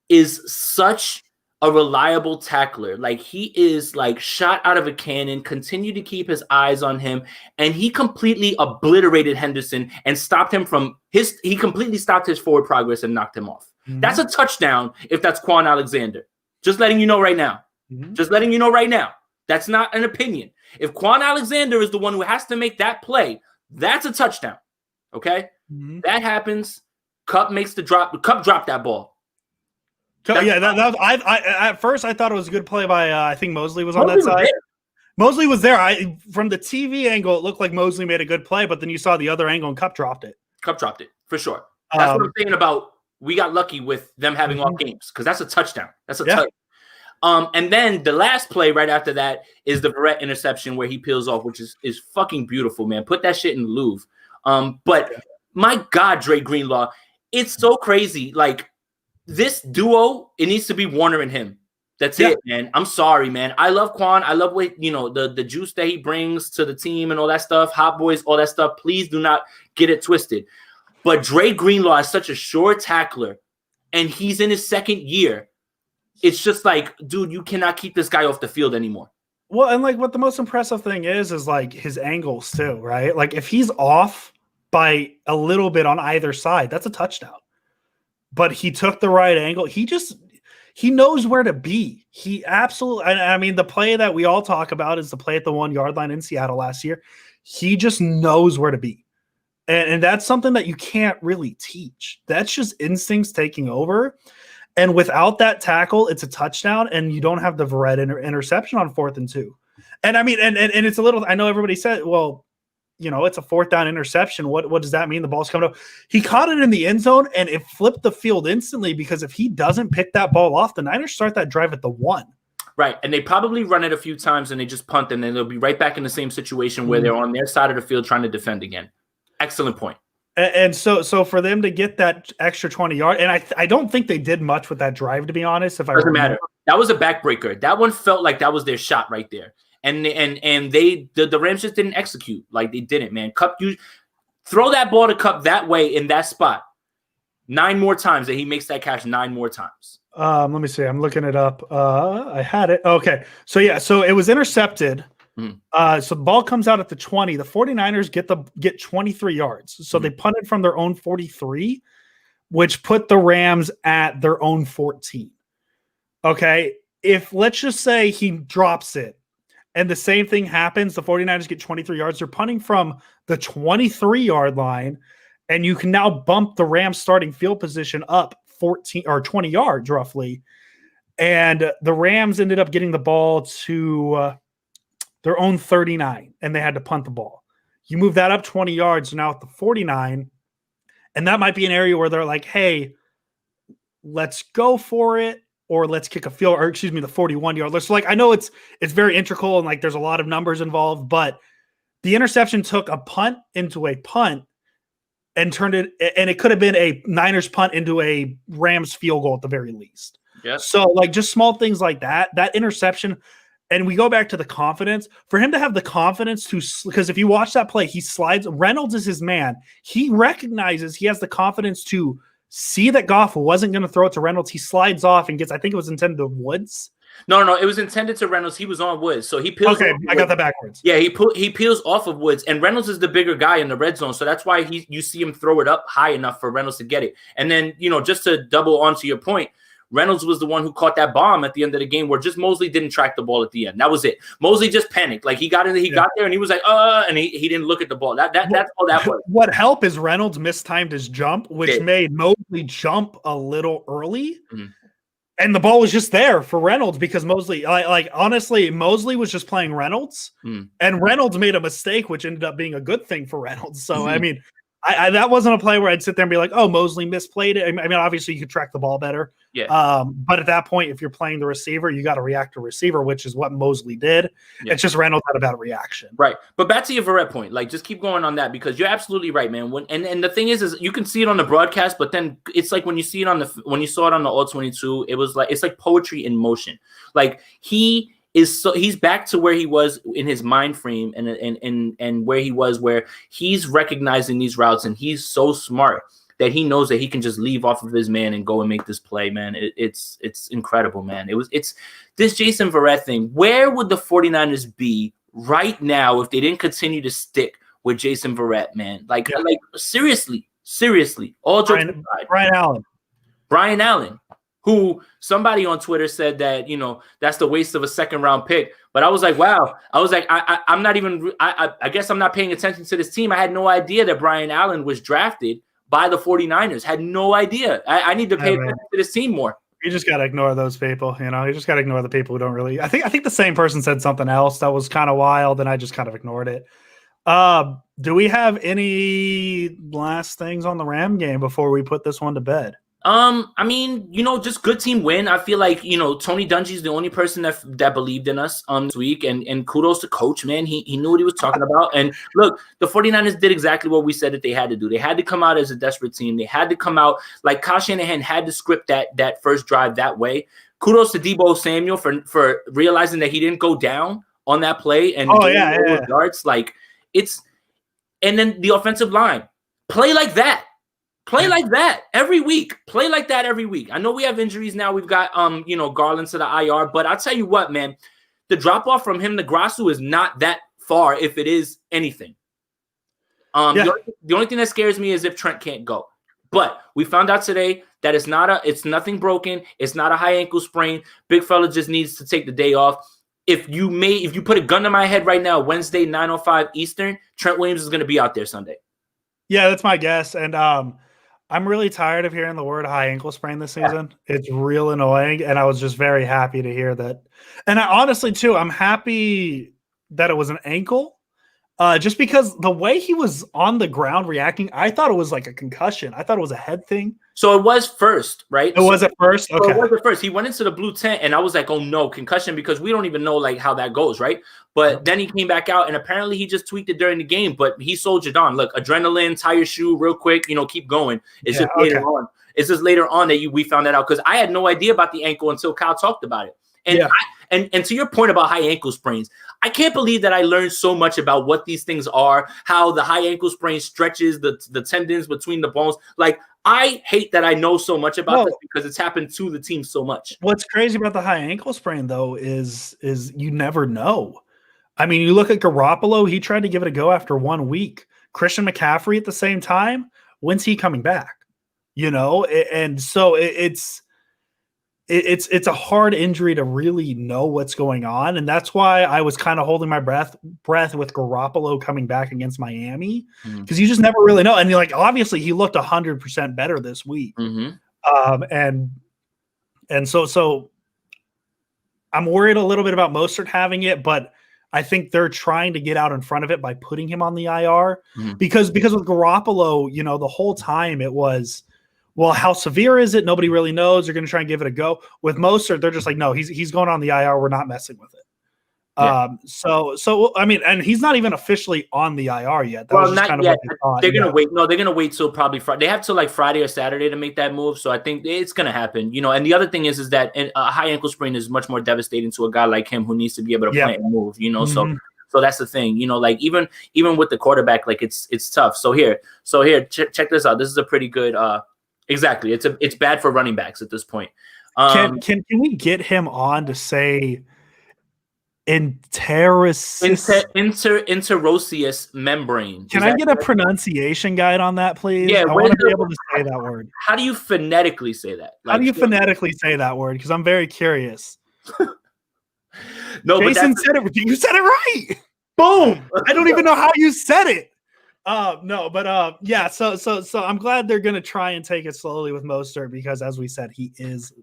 is such a reliable tackler. Like he is like shot out of a cannon, continue to keep his eyes on him. And he completely obliterated Henderson and stopped him from he completely stopped his forward progress and knocked him off. Mm-hmm. That's a touchdown if that's Quan Alexander. Just letting you know right now. Mm-hmm. Just letting you know right now. That's not an opinion. If Quan Alexander is the one who has to make that play, that's a touchdown. Okay? Mm-hmm. That happens. Cup makes the drop. Cup dropped that ball. At first I thought it was a good play by I think Mosley was on that side. Mosley was there. From the TV angle, it looked like Mosley made a good play, but then you saw the other angle and Cup dropped it. Cup dropped it for sure. That's what I'm saying about. We got lucky with them having off games because that's a touchdown. That's a touchdown. And then the last play right after that is the Verrett interception where he peels off, which is fucking beautiful, man. Put that shit in the Louvre. But my God, Dre Greenlaw, it's so crazy. Like this duo, it needs to be Warner and him. That's it, man. I'm sorry, man. I love Quan. I love what the juice that he brings to the team and all that stuff. Hot boys, all that stuff. Please do not get it twisted. But Dre Greenlaw is such a sure tackler, and he's in his 2nd year. It's just like, dude, you cannot keep this guy off the field anymore. Well, and like what the most impressive thing is like his angles too, right? Like if he's off by a little bit on either side, that's a touchdown. But he took the right angle. He knows where to be. He absolutely, I mean, the play that we all talk about is the play at the 1 yard line in Seattle last year. He just knows where to be. And that's something that you can't really teach. That's just instincts taking over. And without that tackle, it's a touchdown, and you don't have the Verrett interception on 4th and 2. And I mean, and it's a little, I know everybody said, well, you know, it's a 4th down interception. What does that mean? The ball's coming up. He caught it in the end zone, and it flipped the field instantly, because if he doesn't pick that ball off, the Niners start that drive at the 1. Right, and they probably run it a few times, and they just punt, and then they'll be right back in the same situation where they're on their side of the field trying to defend again. Excellent point. And so for them to get that extra 20 yards, and I don't think they did much with that drive, to be honest. If I doesn't matter, that was a backbreaker. That one felt like that was their shot right there, and the Rams just didn't execute. Like they didn't, man. Cup, you throw that ball to Cup that way in that spot 9 more times, that he makes that catch 9 more times. Let me see. I'm looking it up. I had it. Okay, so yeah, so it was intercepted. So the ball comes out at the 20. The 49ers get 23 yards. So they punted from their own 43, which put the Rams at their own 14. Okay. If let's just say he drops it and the same thing happens, the 49ers get 23 yards. They're punting from the 23-yard line, and you can now bump the Rams starting field position up 14 or 20 yards roughly. And the Rams ended up getting the ball to their own 39, and they had to punt the ball. You move that up 20 yards now at the 49, and that might be an area where they're like, hey, let's go for it, or let's kick a field, or excuse me, the 41-yard. So like, I know it's very integral and like there's a lot of numbers involved, but the interception took a punt into a punt and turned it, and it could have been a Niners punt into a Rams field goal at the very least. Yeah. So like just small things like that interception. And we go back to the confidence for him to have the confidence to, because if you watch that play, he slides. Reynolds is his man. He recognizes he has the confidence to see that Goff wasn't going to throw it to Reynolds. He slides off and gets, I think it was intended to Woods. No, it was intended to Reynolds. He was on Woods, so he peels. Okay, I got that backwards. Yeah, he peels off of Woods, and Reynolds is the bigger guy in the red zone, so that's why you see him throw it up high enough for Reynolds to get it. And then, you know, just to double onto your point, Reynolds was the one who caught that bomb at the end of the game where just Mosley didn't track the ball at the end. That was it. Mosley just panicked. Like he got there and he was like, and he didn't look at the ball. That's all that was. What helped is Reynolds mistimed his jump, which made Mosley jump a little early. Mm-hmm. And the ball was just there for Reynolds because Mosley, like honestly, Mosley was just playing Reynolds, and Reynolds made a mistake, which ended up being a good thing for Reynolds. So, I mean, I that wasn't a play where I'd sit there and be like, oh, Mosley misplayed it. I mean, obviously you could track the ball better. Yeah. But at that point, if you're playing the receiver, you got to react to receiver, which is what Mosley did. Yeah. It's just Reynolds had a bad reaction. Right. But back to your Verrett point, like just keep going on that because you're absolutely right, man. And the thing is you can see it on the broadcast, but then it's like when you see it when you saw it on the All 22, it was like it's like poetry in motion. Like he's back to where he was in his mind frame and where he was, where he's recognizing these routes and he's so smart that he knows that he can just leave off of his man and go and make this play, man. It's incredible, man. It's this Jason Verrett thing. Where would the 49ers be right now if they didn't continue to stick with Jason Verrett, man? Like seriously, all jokes aside. Brian Allen. Who somebody on Twitter said that, you know, that's the waste of a second round pick. But I was like, wow. I was like, I'm not even, I guess I'm not paying attention to this team. I had no idea that Brian Allen was drafted by the 49ers. Had no idea. I need to pay attention to this team more. You just got to ignore those people. You know, you just got to ignore the people who don't really, I think the same person said something else that was kind of wild and I just kind of ignored it. Do we have any last things on the Ram game before we put this one to bed? I mean, you know, just good team win. I feel like, you know, Tony Dungy's the only person that believed in us this week. And kudos to coach, man. He knew what he was talking about. And look, the 49ers did exactly what we said that they had to do. They had to come out as a desperate team. They had to come out like Kyle Shanahan had to script that first drive that way. Kudos to Deebo Samuel for realizing that he didn't go down on that play and yards. Like and then the offensive line play like that. Play like that every week. Play like that every week. I know we have injuries now. We've got, you know, Garland to the IR, but I'll tell you what, man, the drop off from him to Grasu is not that far, if it is anything. The only thing that scares me is if Trent can't go. But we found out today that it's nothing broken. It's not a high ankle sprain. Big fella just needs to take the day off. If you put a gun to my head right now, Wednesday, 9:05 Eastern, Trent Williams is going to be out there Sunday. Yeah, that's my guess. And I'm really tired of hearing the word high ankle sprain this season. Yeah. It's real annoying. And I was just very happy to hear that. And honestly, too, I'm happy that it was an ankle. Just because the way he was on the ground reacting, I thought it was like a concussion. I thought it was a head thing. So it was first, right? It was at first? Okay. So it was at first. He went into the blue tent, and I was like, oh, no, concussion, because we don't even know, like, how that goes, right? But then he came back out, and apparently he just tweaked it during the game, but he soldiered on. Look, adrenaline, tie your shoe real quick, keep going. It's just later on. It's just later on that we found that out, because I had no idea about the ankle until Kyle talked about it. And and to your point about high ankle sprains, I can't believe that I learned so much about what these things are, how the high ankle sprain stretches the tendons between the bones. Like, I hate that I know so much about this because it's happened to the team so much. What's crazy about the high ankle sprain, though, is you never know. I mean, you look at Garoppolo, he tried to give it a go after 1 week. Christian McCaffrey at the same time, when's he coming back? And so it's a hard injury to really know what's going on. And that's why I was kind of holding my breath with Garoppolo coming back against Miami, because you just never really know. And obviously he looked 100% better this week. And so I'm worried a little bit about Mostert having it, but I think they're trying to get out in front of it by putting him on the IR because with Garoppolo, the whole time it was, well, how severe is it? Nobody really knows. They're going to try and give it a go. With Mostert, they're just like, no, he's going on the IR. We're not messing with it. So I mean, and he's not even officially on the IR yet. That was just kind of what they thought. They're going to wait. No, they're going to wait till probably Friday. They have till like Friday or Saturday to make that move. So I think it's going to happen. And the other thing is that a high ankle sprain is much more devastating to a guy like him who needs to be able to play and move. So that's the thing. Like even with the quarterback, like it's tough. So here, check this out. This is a pretty good. Exactly. It's bad for running backs at this point. Can we get him on to say interosseous membrane? Can I get a pronunciation guide on that, please? Yeah, I want to be able to say that word. How do you phonetically say that? How do you phonetically say that word? Because I'm very curious. No, Jason said it. You said it right. Boom. I don't even know how you said it. Yeah. So I'm glad they're gonna try and take it slowly with Mostert because, as we said, he is.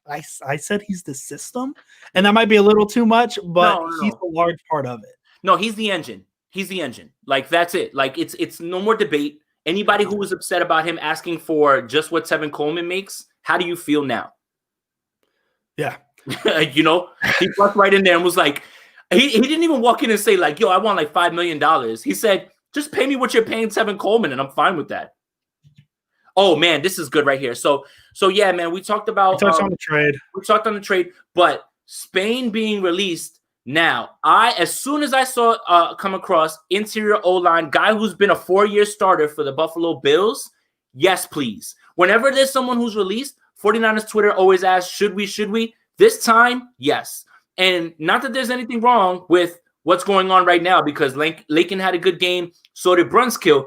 I said he's the system, and that might be a little too much, but he's a large part of it. No, he's the engine. He's the engine. Like that's it. Like it's no more debate. Anybody who was upset about him asking for just what Tevin Coleman makes, how do you feel now? Yeah, he plucked right in there and was like, he didn't even walk in and say like, yo, I want like $5 million. He said, just pay me what you're paying Tevin Coleman, and I'm fine with that. Oh man, this is good right here. So yeah, man, we talked about on the trade. We talked on the trade, but Spain being released now. As soon as I saw come across interior O-line guy who's been a 4-year starter for the Buffalo Bills. Yes, please. Whenever there's someone who's released, 49ers Twitter always asks, should we? This time, yes. And not that there's anything wrong with what's going on right now because Lakin had a good game. So did Brunskill.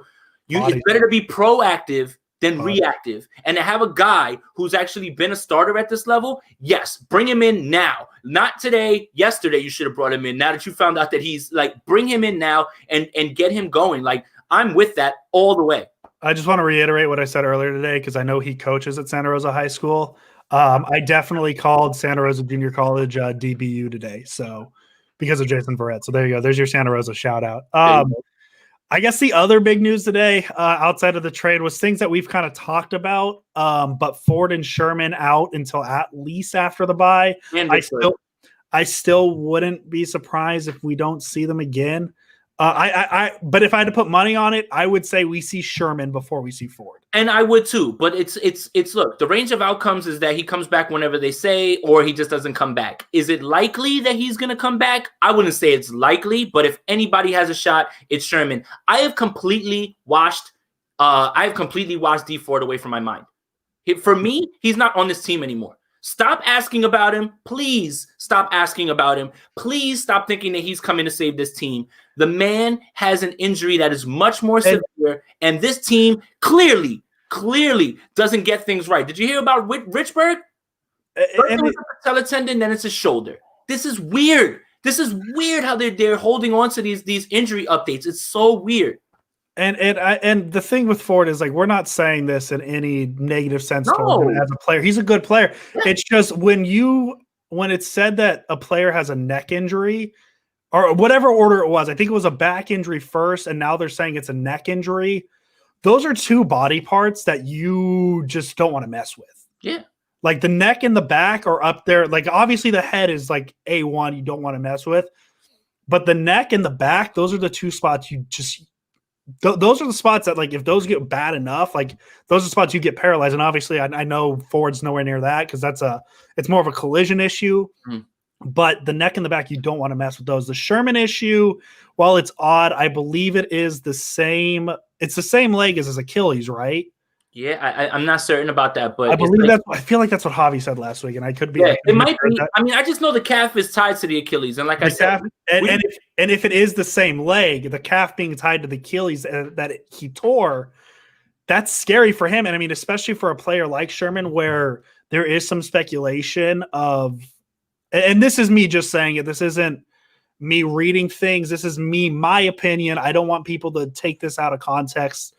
It's better to be proactive than reactive. And to have a guy who's actually been a starter at this level, yes, bring him in now. Not today. Yesterday, you should have brought him in. Now that you found out that he's like, bring him in now and get him going. Like, I'm with that all the way. I just want to reiterate what I said earlier today because I know he coaches at Santa Rosa High School. I definitely called Santa Rosa Junior College DBU today. So because of Jason Verrett. So there you go. There's your Santa Rosa shout out. I guess the other big news today outside of the trade was things that we've kind of talked about, but Ford and Sherman out until at least after the bye. I still wouldn't be surprised if we don't see them again. But if I had to put money on it, I would say we see Sherman before we see Ford. And I would too, but it's look, the range of outcomes is that he comes back whenever they say, or he just doesn't come back. Is it likely that he's going to come back? I wouldn't say it's likely, but if anybody has a shot, it's Sherman. I have completely washed D Ford away from my mind. For me, he's not on this team anymore. Stop asking about him. Please stop asking about him. Please stop thinking that he's coming to save this team. The man has an injury that is much more severe, and this team clearly doesn't get things right. Did you hear about Richburg? First it was a patella tendon, then it's a shoulder. This is weird. This is weird how they're holding on to these injury updates. It's so weird. And the thing with Ford is, like, we're not saying this in any negative sense towards him as a player. He's a good player. Yeah. It's just when it's said that a player has a neck injury or whatever order it was, I think it was a back injury first, and now they're saying it's a neck injury. Those are two body parts that you just don't want to mess with. Yeah. Like the neck and the back are up there. Like obviously the head is like A1 you don't want to mess with. But the neck and the back, those are the two spots you just those are the spots that, like, if those get bad enough, like those are spots you get paralyzed. And obviously I know Ford's nowhere near that because it's more of a collision issue. But the neck and the back, you don't want to mess with those. The Sherman issue, while it's odd, I believe it is the same. It's the same leg as his Achilles, right? Yeah, I'm not certain about that, but I believe I feel like that's what Javi said last week, and I could be. Yeah, it might be. I mean, I just know the calf is tied to the Achilles, and like I said, and if it is the same leg, the calf being tied to the Achilles that he tore, that's scary for him. And I mean, especially for a player like Sherman, where there is some speculation of, and this is me just saying it. This isn't me reading things. This is my opinion. I don't want people to take this out of context.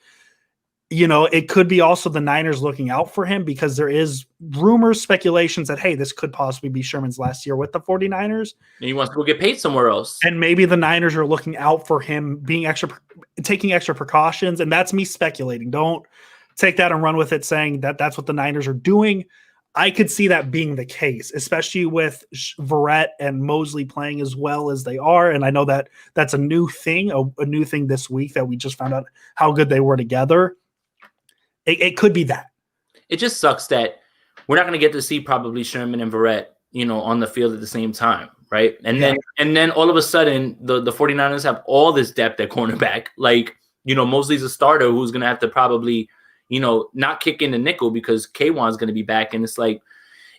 You know, it could be also the Niners looking out for him because there is rumors, speculations that, hey, this could possibly be Sherman's last year with the 49ers. And he wants to go get paid somewhere else. And maybe the Niners are looking out for him, taking extra precautions. And that's me speculating. Don't take that and run with it saying that that's what the Niners are doing. I could see that being the case, especially with Verrett and Mosley playing as well as they are. And I know that that's a new thing, a new thing this week that we just found out how good they were together. It could be that. It just sucks that we're not going to get to see probably Sherman and Verrett, you know, on the field at the same time, right? And then all of a sudden, the 49ers have all this depth at cornerback. Like, you know, Mosley's a starter who's going to have to probably, you know, not kick in the nickel because Kwan's going to be back. And it's like,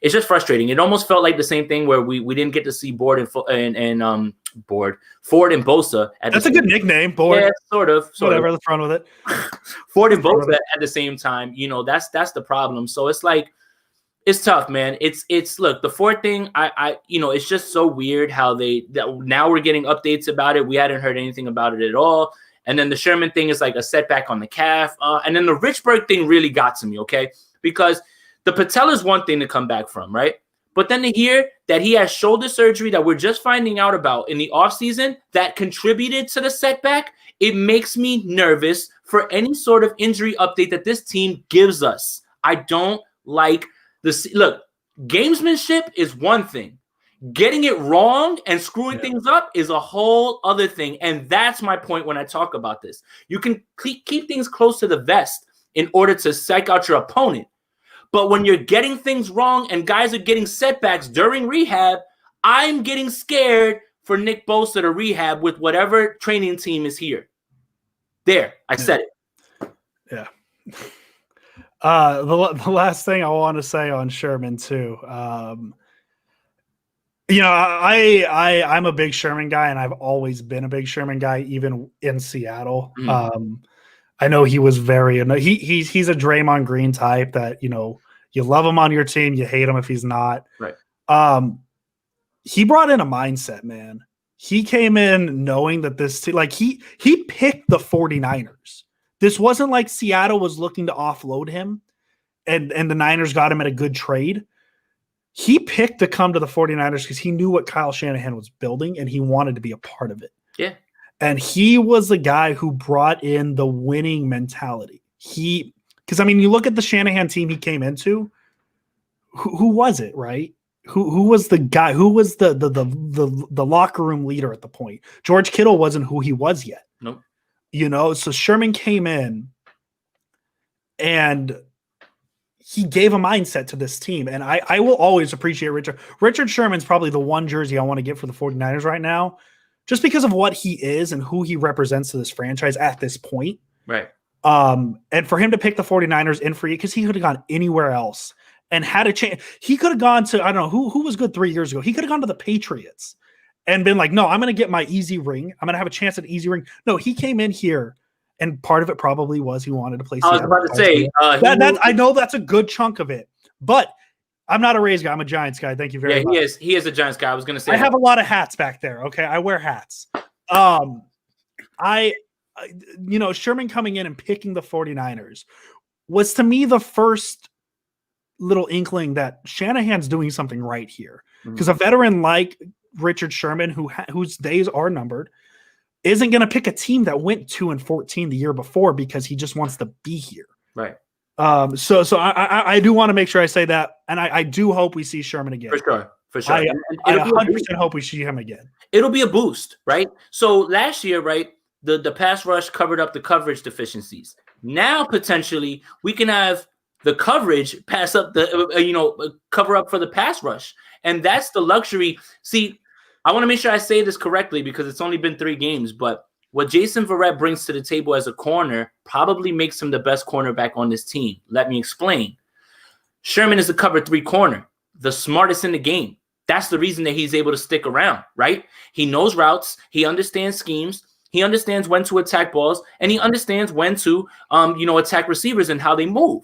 it's just frustrating. It almost felt like the same thing where we didn't get to see Ford and Bosa. That's a good nickname, Board. Yeah, sort of. Whatever, let's run with it. Ford and Bosa at the same time. You know, that's the problem. So it's like, it's tough, man. It's look, the Ford thing, I you know, it's just so weird how now we're getting updates about it. We hadn't heard anything about it at all. And then the Sherman thing is like a setback on the calf. And then the Richburg thing really got to me, okay? Because the patella is one thing to come back from, right? But then to hear that he has shoulder surgery that we're just finding out about in the offseason that contributed to the setback, it makes me nervous for any sort of injury update that this team gives us. I don't like this. Look, gamesmanship is one thing. Getting it wrong and screwing things up is a whole other thing. And that's my point when I talk about this. You can keep things close to the vest in order to psych out your opponent. But when you're getting things wrong and guys are getting setbacks during rehab, I'm getting scared for Nick Bosa to rehab with whatever training team is here. There, I said it. Yeah. The last thing I want to say on Sherman too. You know, I'm a big Sherman guy, and I've always been a big Sherman guy, even in Seattle. I know he was he's a Draymond Green type that, you know, you love him on your team, you hate him if he's not. Right. He brought in a mindset, man. He came in knowing that this team, like he picked the 49ers. This wasn't like Seattle was looking to offload him and the Niners got him at a good trade. He picked to come to the 49ers because he knew what Kyle Shanahan was building and he wanted to be a part of it. Yeah. And he was the guy who brought in the winning mentality. Because, I mean, you look at the Shanahan team he came into, who was it, right? Who was the guy? Who was the locker room leader at the point? George Kittle wasn't who he was yet. Nope. You know, so Sherman came in and he gave a mindset to this team. And I will always appreciate Richard. Richard Sherman's probably the one jersey I want to get for the 49ers right now, just because of what he is and who he represents to this franchise at this point. Right. And for him to pick the 49ers in free, because he could have gone anywhere else and had a chance. He could have gone to, I don't know, who was good 3 years ago. He could have gone to the Patriots and been like, no, I'm going to get my easy ring. I'm going to have a chance at an easy ring. No, he came in here, and part of it probably was he wanted to play. I was about to say, I know that's a good chunk of it, but I'm not a Rays guy. I'm a Giants guy. Thank you very much. Yeah, he is a Giants guy. I was going to say I have a lot of hats back there. Okay, I wear hats. Sherman coming in and picking the 49ers was to me the first little inkling that Shanahan's doing something right here, because a veteran like Richard Sherman, whose days are numbered, isn't going to pick a team that went 2-14 the year before because he just wants to be here. Right. So I do want to make sure I say that, and I do hope we see Sherman again. For sure. I 100% hope we see him again. It'll be a boost, right? So last year, right, the pass rush covered up the coverage deficiencies. Now potentially we can have the coverage pass up cover up for the pass rush, and that's the luxury. See, I want to make sure I say this correctly because it's only been 3 games, but what Jason Verrett brings to the table as a corner probably makes him the best cornerback on this team. Let me explain. Sherman is a cover 3 corner, the smartest in the game. That's the reason that he's able to stick around, right? He knows routes. He understands schemes. He understands when to attack balls, and he understands when to, attack receivers and how they move.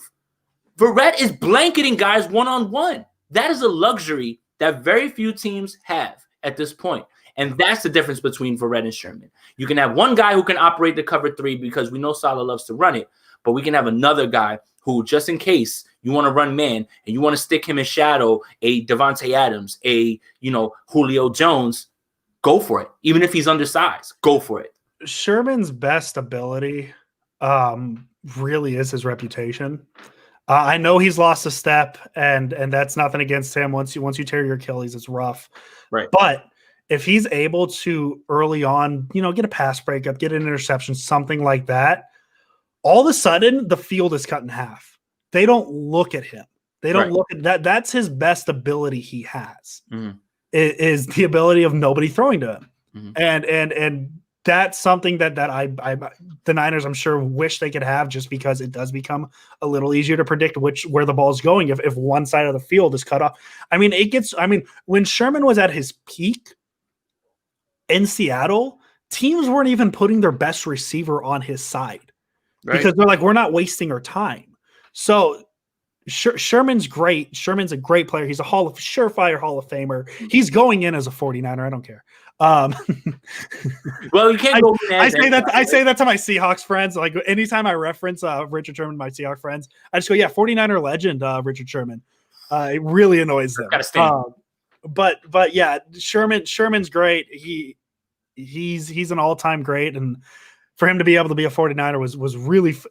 Verrett is blanketing guys one-on-one. That is a luxury that very few teams have at this point. And that's the difference between Verrett and Sherman. You can have one guy who can operate the cover 3 because we know Saleh loves to run it, but we can have another guy who, just in case you want to run man and you want to stick him in shadow, a Devontae Adams, a Julio Jones, go for it. Even if he's undersized, go for it. Sherman's best ability really is his reputation. I know he's lost a step, and that's nothing against him. Once you tear your Achilles, it's rough. Right. But if he's able to early on, get a pass breakup, get an interception, something like that, all of a sudden the field is cut in half. They don't look at him. They don't look at that. That's his best ability he has, is the ability of nobody throwing to him. And that's something that the Niners, I'm sure, wish they could have, just because it does become a little easier to predict where the ball's going if one side of the field is cut off. When Sherman was at his peak in Seattle, teams weren't even putting their best receiver on his side because they're like, we're not wasting our time. So Sherman's great. Sherman's a great player. He's a surefire Hall of Famer. He's going in as a 49er. I don't care. Well, you can't go. I say that to my Seahawks friends. Like, anytime I reference Richard Sherman, my Seahawks friends, I just go, yeah, 49er legend, Richard Sherman. It really annoys them. But yeah, Sherman's great. He's an all-time great, and for him to be able to be a 49er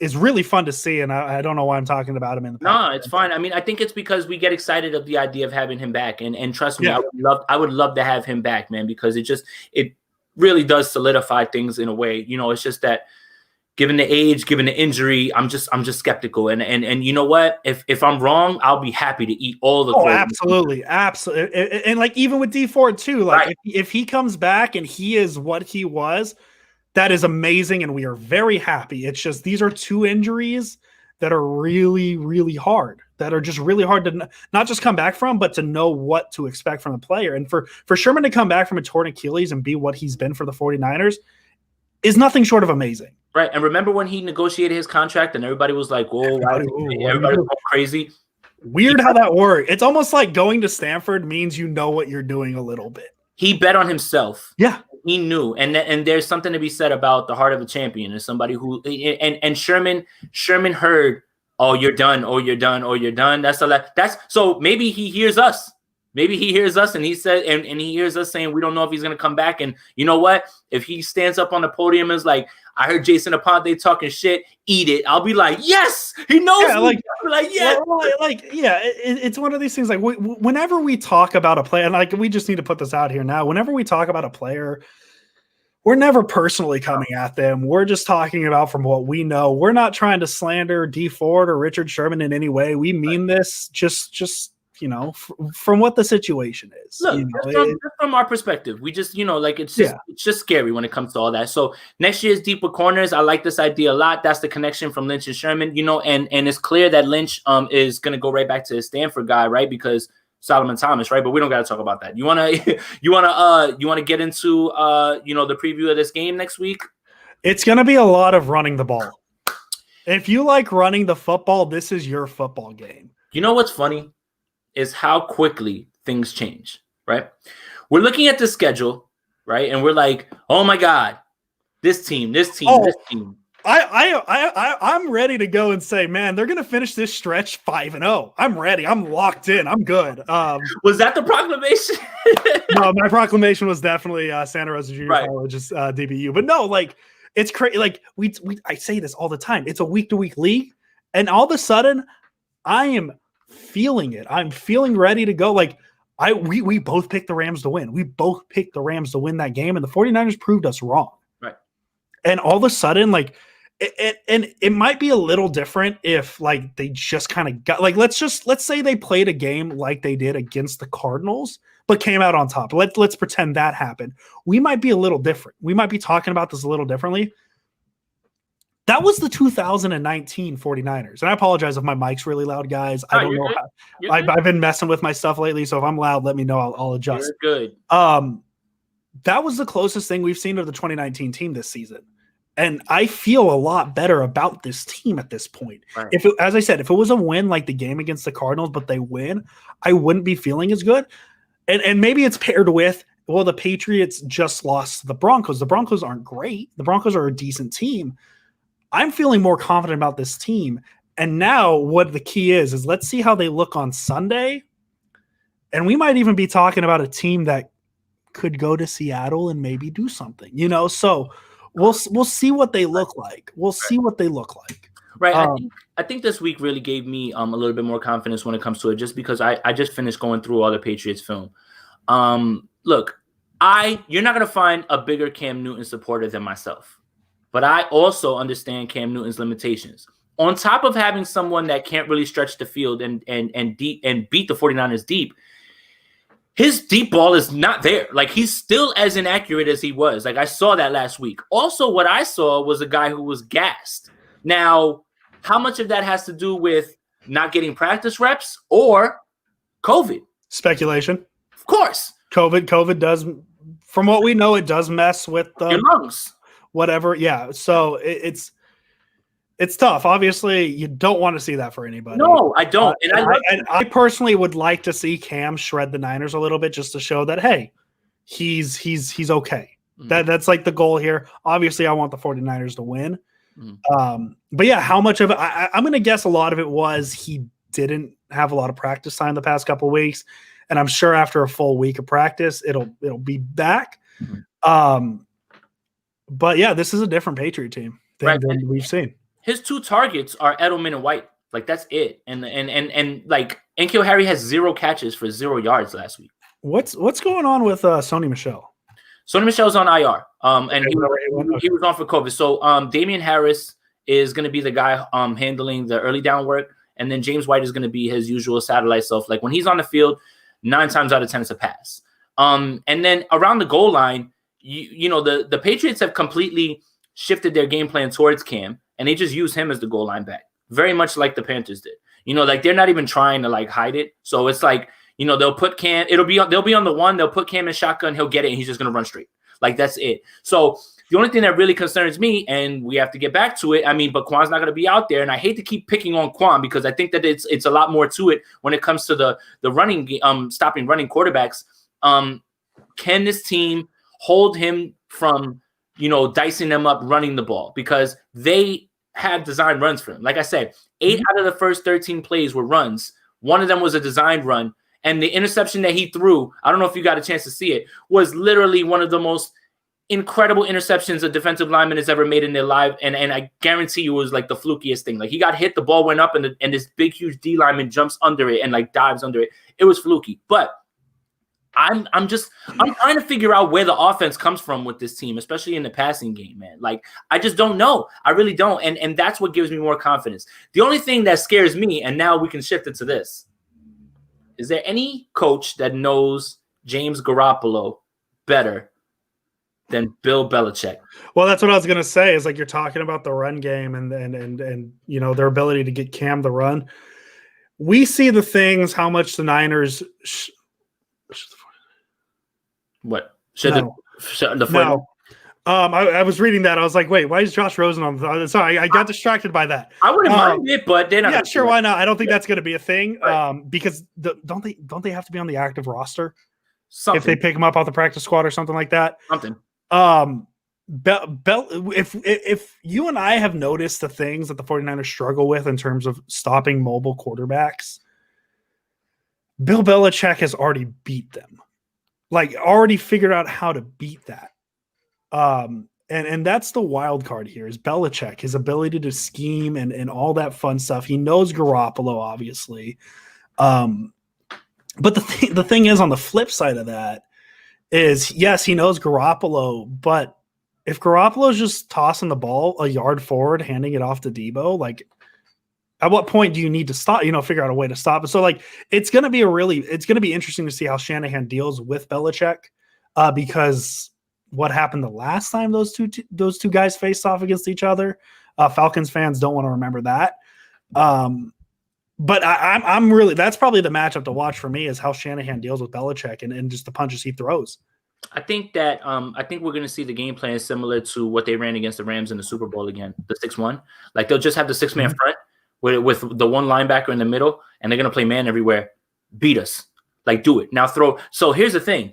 is really fun to see. And I don't know why I'm talking about him in the past. No, it's fine. I think it's because we get excited of the idea of having him back, and trust me, I would love to have him back, man, because it really does solidify things in a way. It's just that, given the age, given the injury, I'm just skeptical. And you know what? If I'm wrong, I'll be happy to eat all the. Oh, absolutely. And like, even with D Ford too, like if he comes back and he is what he was, that is amazing, and we are very happy. It's just, these are 2 injuries that are really, really hard. That are just really hard to not just come back from, but to know what to expect from the player. And for Sherman to come back from a torn Achilles and be what he's been for the 49ers is nothing short of amazing. Right. And remember when he negotiated his contract and everybody was like, whoa, everybody was crazy. Weird how that worked. It's almost like going to Stanford means you know what you're doing a little bit. He bet on himself. Yeah. He knew. And there's something to be said about the heart of a champion, is somebody who, and Sherman heard, oh, you're done. Oh, you're done. Oh, you're done. So maybe he hears us. Maybe he hears us and he said, and he hears us saying, we don't know if he's going to come back. And you know what? If he stands up on the podium and is like, I heard Jason Aponte talking shit, eat it, I'll be like, yes, he knows. Yeah, it's one of these things. Like, whenever we talk about a player, and like, we just need to put this out here now. Whenever we talk about a player, we're never personally coming at them. We're just talking about from what we know. We're not trying to slander D Ford or Richard Sherman in any way. We mean this. Just from what the situation is. Look, just from our perspective, we just, it's just scary when it comes to all that. So next year's deeper corners, I like this idea a lot. That's the connection from Lynch and Sherman, and it's clear that Lynch is going to go right back to his Stanford guy, right? Because Solomon Thomas, right? But we don't got to talk about that. You want to get into the preview of this game next week? It's going to be a lot of running the ball. If you like running the football, this is your football game. You know what's funny is how quickly things change, right? We're looking at the schedule, right? And we're like, oh my God, this team. I'm ready to go and say, man, they're going to finish this stretch 5-0. I'm ready. I'm locked in. I'm good. Was that the proclamation? No, my proclamation was definitely Santa Rosa Junior College's DBU. But no, it's crazy. I say this all the time. It's a week-to-week league, and all of a sudden, I am feeling it. I'm feeling ready to go. We both picked the Rams to win. We both picked the Rams to win that game, and the 49ers proved us wrong. Right. And all of a sudden, it might be a little different if they just kind of got let's say they played a game like they did against the Cardinals, but came out on top. Let's pretend that happened. We might be a little different. We might be talking about this a little differently. That was the 2019 49ers. And I apologize if my mic's really loud, guys. I don't know how. I've been messing with my stuff lately, so if I'm loud, let me know. I'll adjust. You're good. That was the closest thing we've seen to the 2019 team this season. And I feel a lot better about this team at this point. Right. As I said, if it was a win like the game against the Cardinals, but they win, I wouldn't be feeling as good. And maybe it's paired with, well, the Patriots just lost to the Broncos. The Broncos aren't great. The Broncos are a decent team. I'm feeling more confident about this team. And now what the key is let's see how they look on Sunday. And we might even be talking about a team that could go to Seattle and maybe do something, so we'll see what they look like. We'll see what they look like. Right. I think this week really gave me a little bit more confidence when it comes to it, just because I just finished going through all the Patriots film. Look, you're not going to find a bigger Cam Newton supporter than myself. But I also understand Cam Newton's limitations. On top of having someone that can't really stretch the field and beat the 49ers deep, his deep ball is not there. He's still as inaccurate as he was. I saw that last week. Also, what I saw was a guy who was gassed. Now, how much of that has to do with not getting practice reps or COVID? Speculation. Of course. COVID does, from what we know, it does mess with your lungs. Whatever. Yeah. So it's tough. Obviously, you don't want to see that for anybody. No, I don't. And I personally would like to see Cam shred the Niners a little bit just to show that, hey, he's okay. Mm-hmm. That's the goal here. Obviously, I want the 49ers to win. Mm-hmm. But yeah, how much of it? I'm going to guess a lot of it was he didn't have a lot of practice time the past couple of weeks. And I'm sure after a full week of practice, it'll be back. Mm-hmm. But yeah, this is a different Patriot team than we've seen. His two targets are Edelman and White. That's it. And N'Keal Harry has 0 catches for 0 yards last week. What's going on with Sony Michel? Sony Michel's on IR. And he was on for COVID. So Damian Harris is going to be the guy handling the early down work. And then James White is going to be his usual satellite self. When he's on the field, 9 times out of 10 it's a pass. And then around the goal line, the Patriots have completely shifted their game plan towards Cam, and they just use him as the goal line back, very much like the Panthers did. They're not even trying to hide it. So it's they'll put Cam. They'll be on the one. They'll put Cam in shotgun. He'll get it, and he's just gonna run straight. That's it. So the only thing that really concerns me, and we have to get back to it. But Quan's not gonna be out there, and I hate to keep picking on Quan because I think that it's a lot more to it when it comes to the running stopping running quarterbacks. Can this team hold him from dicing them up running the ball, because they have designed runs for him. Like I said, 8 out of the first 13 plays were runs. One of them was a designed run. And the interception that he threw, I don't know if you got a chance to see it, was literally one of the most incredible interceptions a defensive lineman has ever made in their life. And I guarantee you it was the flukiest thing. He got hit, the ball went up, and this big, huge D lineman jumps under it and dives under it. It was fluky. But I'm trying to figure out where the offense comes from with this team, especially in the passing game, man. I just don't know. I really don't. And that's what gives me more confidence. The only thing that scares me, and now we can shift it to this, Is there any coach that knows James Garoppolo better than Bill Belichick? Well, that's what I was gonna say. Is like you're talking about the run game and you know their ability to get Cam the run. We see the things how much the Niners. What should No. the No. I was reading that. I was like, wait, why is Josh Rosen on? Sorry, I got distracted by that. I wouldn't mind it, but they're not. Yeah, sure, why not? I don't think that's going to be a thing. Right. Because don't they have to be on the active roster Something. if they pick them up off the practice squad or something like that? Something. If you and I have noticed the things that the 49ers struggle with in terms of stopping mobile quarterbacks, Bill Belichick has already beat them. Like already figured out how to beat that. And that's the wild card here is Belichick, his ability to scheme and all that fun stuff. He knows Garoppolo, obviously. But the thing is, on the flip side of that is, yes, he knows Garoppolo, but if Garoppolo's just tossing the ball a yard forward, handing it off to Debo, like at what point do you need to stop, figure out a way to stop it? So like, it's going to be interesting to see how Shanahan deals with Belichick because what happened the last time those two guys faced off against each other. Falcons fans don't want to remember that. But I'm really, that's probably the matchup to watch for me is how Shanahan deals with Belichick and just the punches he throws. I think that we're going to see the game plan similar to what they ran against the Rams in the Super Bowl again, the 6-1. Like they'll just have the 6-man front with the one linebacker in the middle, and they're going to play man everywhere. Beat us. Like do it. Now throw. So here's the thing.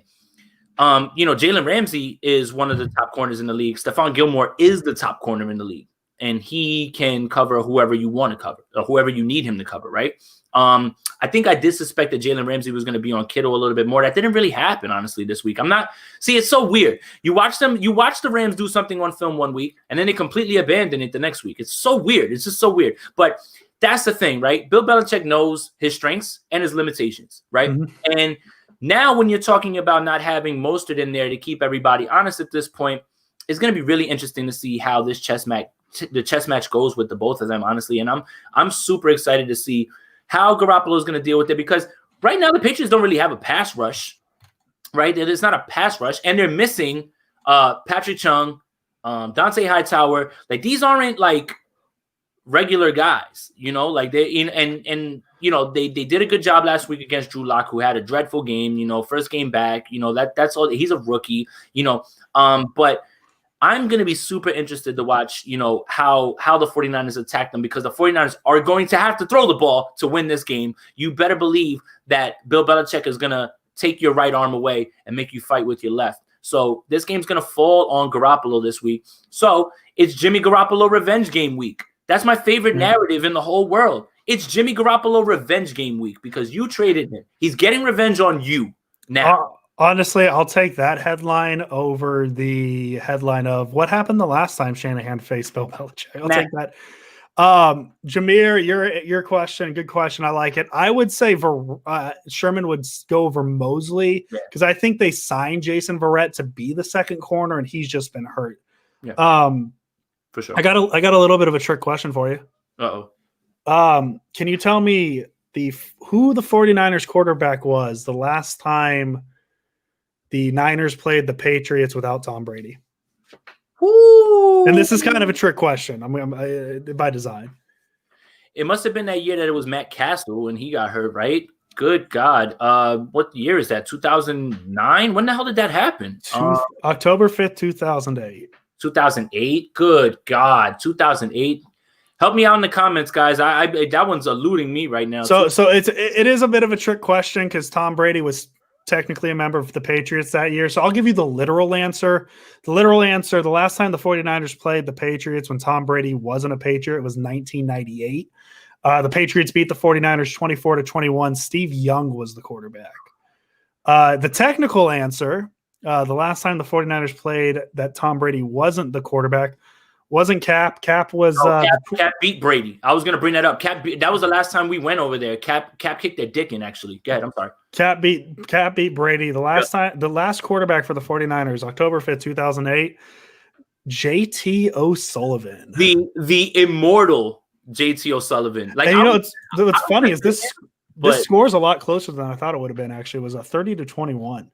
Jalen Ramsey is one of the top corners in the league. Stephon Gilmore is the top corner in the league, and he can cover whoever you want to cover or whoever you need him to cover, right? I think I did suspect that Jalen Ramsey was going to be on Kittle a little bit more. That didn't really happen, honestly, this week. It's so weird. You watch the Rams do something on film one week, and then they completely abandon it the next week. It's so weird. It's just so weird. But that's the thing, right? Bill Belichick knows his strengths and his limitations, right? Mm-hmm. And now when you're talking about not having Mostert in there to keep everybody honest at this point, it's going to be really interesting to see how this chess match goes with the both of them, honestly. And I'm super excited to see how Garoppolo is going to deal with it because right now the Patriots don't really have a pass rush, right? It's not a pass rush, and they're missing Patrick Chung, Dante Hightower. Like these aren't like regular guys, like they they did a good job last week against Drew Lock, who had a dreadful game, first game back, that's all. He's a rookie, but I'm going to be super interested to watch, how the 49ers attack them because the 49ers are going to have to throw the ball to win this game. You better believe that Bill Belichick is going to take your right arm away and make you fight with your left. So this game's going to fall on Garoppolo this week. So it's Jimmy Garoppolo revenge game week. That's my favorite narrative in the whole world. It's Jimmy Garoppolo revenge game week because you traded him. He's getting revenge on you now. Honestly, I'll take that headline over the headline of what happened the last time Shanahan faced Bill Belichick. I'll take that. Jameer, your question, good question. I like it. I would say Sherman would go over Mosley because I think they signed Jason Verrett to be the second corner, and he's just been hurt. Yeah. For sure. I got a little bit of a trick question for you. Uh-oh. Can you tell me who the 49ers quarterback was the last time the Niners played the Patriots without Tom Brady? Ooh. And this is kind of a trick question. I'm by design. It must have been that year that it was Matt Castle when he got hurt, right? Good God. What year is that? 2009? When the hell did that happen? October 5th, 2008. 2008? Good God. 2008. Help me out in the comments, guys. I that one's eluding me right now. So it is a bit of a trick question because Tom Brady was technically a member of the Patriots that year. So I'll give you the literal answer. The literal answer, the last time the 49ers played the Patriots when Tom Brady wasn't a Patriot, it was 1998. The Patriots beat the 49ers 24-21. Steve Young was the quarterback. The technical answer, the last time the 49ers played that Tom Brady wasn't the quarterback, wasn't Cap. Cap was Cap beat Brady. I was going to bring that up. That was the last time we went over there. Cap kicked their dick in, actually. Go ahead. I'm sorry. Cap beat Brady. The last quarterback for the 49ers, October 5th, 2008, JT O'Sullivan. The immortal JT O'Sullivan. Like, and what's funny is This score's a lot closer than I thought it would have been. Actually, it was a 30-21.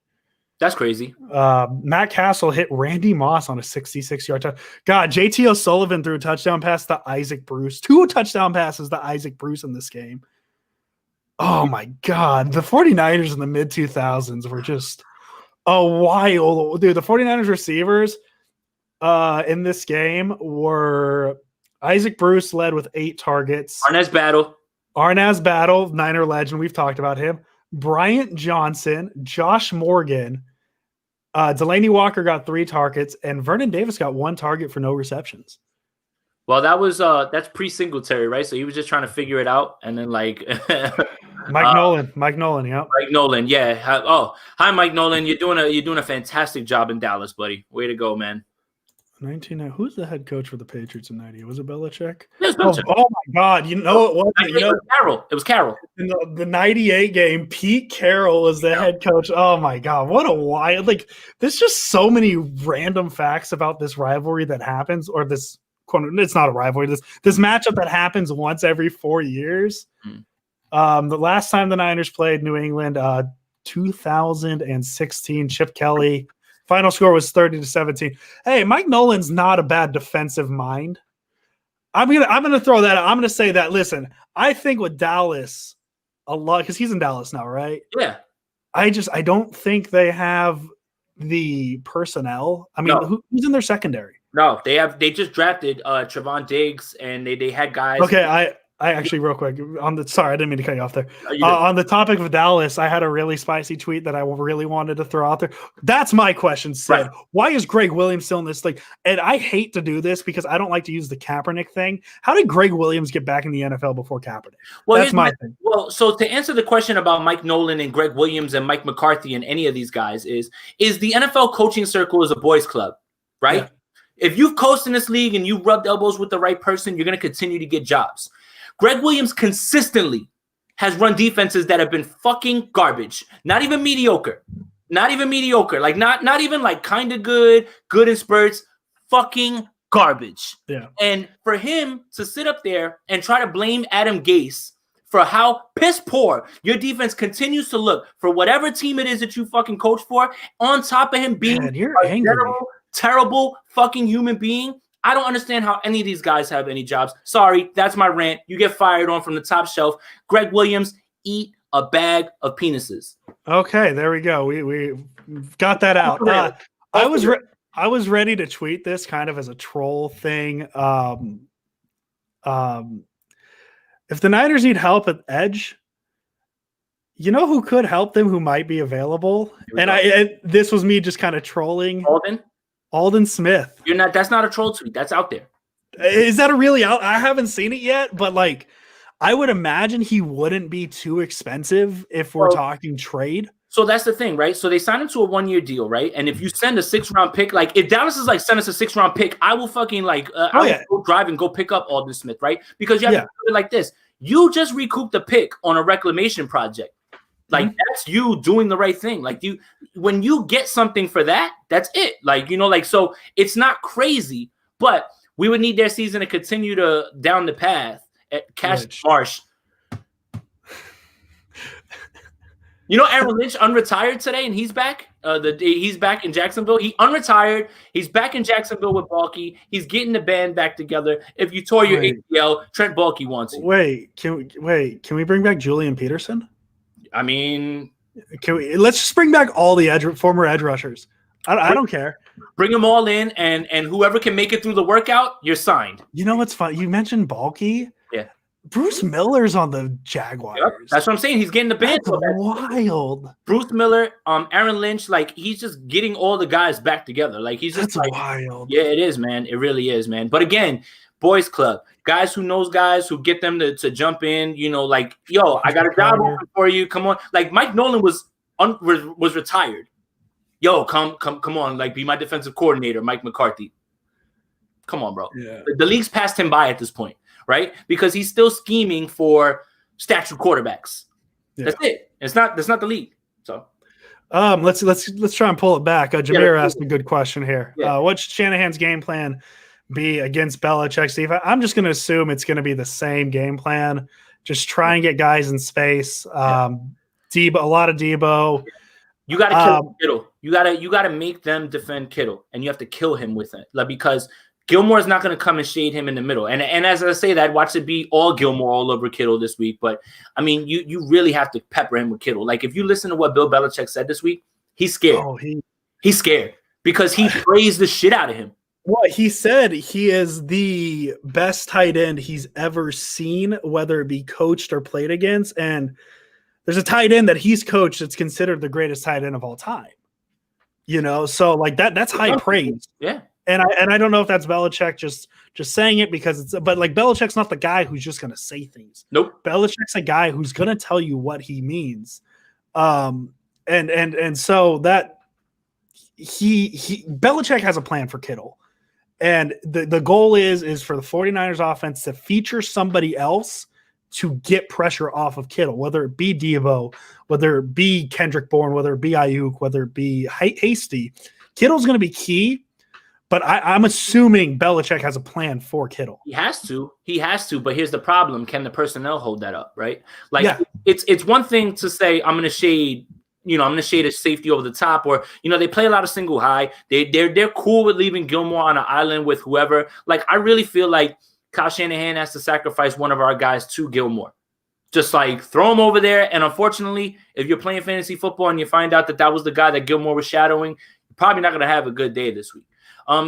That's crazy. Matt Castle hit Randy Moss on a 66-yard touch. God, JT O'Sullivan threw a touchdown pass to Isaac Bruce. 2 touchdown passes to Isaac Bruce in this game. Oh, my God. The 49ers in the mid-2000s were just a wild – dude, the 49ers receivers in this game were Isaac Bruce led with 8 targets. Arnaz Battle, Niner legend. We've talked about him. Bryant Johnson, Josh Morgan, Delaney Walker got 3 targets, and Vernon Davis got 1 target for no receptions. Well, that's pre-Singletary, right? So he was just trying to figure it out, and then Mike Nolan, yeah. Mike Nolan, yeah. Hi, Mike Nolan. You're doing a fantastic job in Dallas, buddy. Way to go, man. Who's the head coach for the Patriots in 90? Was it Belichick? It was oh my God! You know it wasn't. Carroll. It was Carroll. In the 98 game, Pete Carroll was the head coach. Oh my God! What a wild! There's just so many random facts about this rivalry that happens, or this. It's not a rivalry. This matchup that happens once every 4 years. The last time the Niners played New England, 2016. Chip Kelly. Final score was 30-17. Hey, Mike Nolan's not a bad defensive mind. I'm gonna throw that out. I'm gonna say that. Listen, I think with Dallas a lot because he's in Dallas now, right? Yeah. I don't think they have the personnel. I mean, who's in their secondary? No, they just drafted Trevon Diggs, and they had guys. Okay, I actually real quick sorry, I didn't mean to cut you off there. On the topic of Dallas, I had a really spicy tweet that I really wanted to throw out there. That's my question, Sid. Right. Why is Greg Williams still in this league? And I hate to do this because I don't like to use the Kaepernick thing. How did Greg Williams get back in the NFL before Kaepernick? Well, that's my thing. Well, so to answer the question about Mike Nolan and Greg Williams and Mike McCarthy and any of these guys is the NFL coaching circle is a boys club, right? Yeah. If you've coached in this league and you rubbed elbows with the right person, you're going to continue to get jobs. Greg Williams consistently has run defenses that have been fucking garbage. Not even mediocre. Not even mediocre. Not even kind of good in spurts. Fucking garbage. Yeah. And for him to sit up there and try to blame Adam Gase for how piss poor your defense continues to look for whatever team it is that you fucking coach for, on top of him being terrible fucking human being. I don't understand how any of these guys have any jobs. Sorry, that's my rant. You get fired on from the top shelf. Greg Williams, eat a bag of penises. Okay, there we go. We got that out. I was ready to tweet this kind of as a troll thing. If the Niners need help at edge, you know who could help them? Who might be available? And this was me just kind of trolling. Aldon Smith. That's not a troll tweet. That's out there. Is that a really out? I haven't seen it yet, but I would imagine he wouldn't be too expensive if we're talking trade. So that's the thing, right? So they signed him to a 1-year deal, right? And if you send a 6-round pick, if Dallas is send us a 6-round pick, I will fucking go drive and go pick up Aldon Smith, right? Because you have to do it like this. You just recouped the pick on a reclamation project. That's you doing the right thing. When you get something for that, that's it. So it's not crazy, but we would need their season to continue to down the path at Cash Marsh. Aaron Lynch unretired today, and he's back. He's back in Jacksonville. He unretired. He's back in Jacksonville with Balky. He's getting the band back together. If you tore your ACL, Trent Balky wants you. Can we bring back Julian Peterson? I mean, let's just bring back all the former edge rushers. I don't care. Bring them all in, and whoever can make it through the workout, you're signed. You know what's fun? You mentioned Balky. Yeah. Bruce Miller's on the Jaguars. Yep. That's what I'm saying. He's getting the band. That's wild. Bruce Miller, Aaron Lynch, he's just getting all the guys back together. He's just wild. Yeah, it is, man. It really is, man. But again, boys club. Guys who knows guys who get them to jump in, yo, I got a job open for you. Come on. Mike Nolan was retired. Yo, come on, be my defensive coordinator, Mike McCarthy. Come on, bro. Yeah. The league's passed him by at this point, right? Because he's still scheming for statue quarterbacks. Yeah. That's it. That's not the league. So let's try and pull it back. Jameer asked a good question here. Yeah. What's Shanahan's game plan be against Belichick's defense? I'm just going to assume it's going to be the same game plan. just try and get guys in space. Debo, a lot of Debo. You got to kill Kittle. You gotta make them defend Kittle, and you have to kill him with it, like, because Gilmore's not going to come and shade him in the middle. And as I say that, watch it be all Gilmore all over Kittle this week. But I mean, you really have to pepper him with Kittle. Like, if you listen to what Bill Belichick said this week, he's scared. Oh, he's scared because he praised the shit out of him. Well, he said he is the best tight end he's ever seen, whether it be coached or played against. And there's a tight end that he's coached that's considered the greatest tight end of all time. You know, so like that's high praise. Yeah. And I don't know if that's Belichick just saying it because but like Belichick's not the guy who's just gonna say things. Nope. Belichick's a guy who's gonna tell you what he means. And so that Belichick has a plan for Kittle. And the goal is for the 49ers offense to feature somebody else to get pressure off of Kittle, whether it be Debo, whether it be Kendrick Bourne, whether it be Ayuk, whether it be Hasty. Kittle's going to be key, but I'm assuming Belichick has a plan for Kittle. He has to, but here's the problem. Can the personnel hold that up, right? Like, it's one thing to say, I'm going to shade a safety over the top, or, they play a lot of single high. They're cool with leaving Gilmore on an island with whoever. Like, I really feel like Kyle Shanahan has to sacrifice one of our guys to Gilmore. Just like throw him over there. And unfortunately, if you're playing fantasy football and you find out that was the guy that Gilmore was shadowing, you're probably not going to have a good day this week.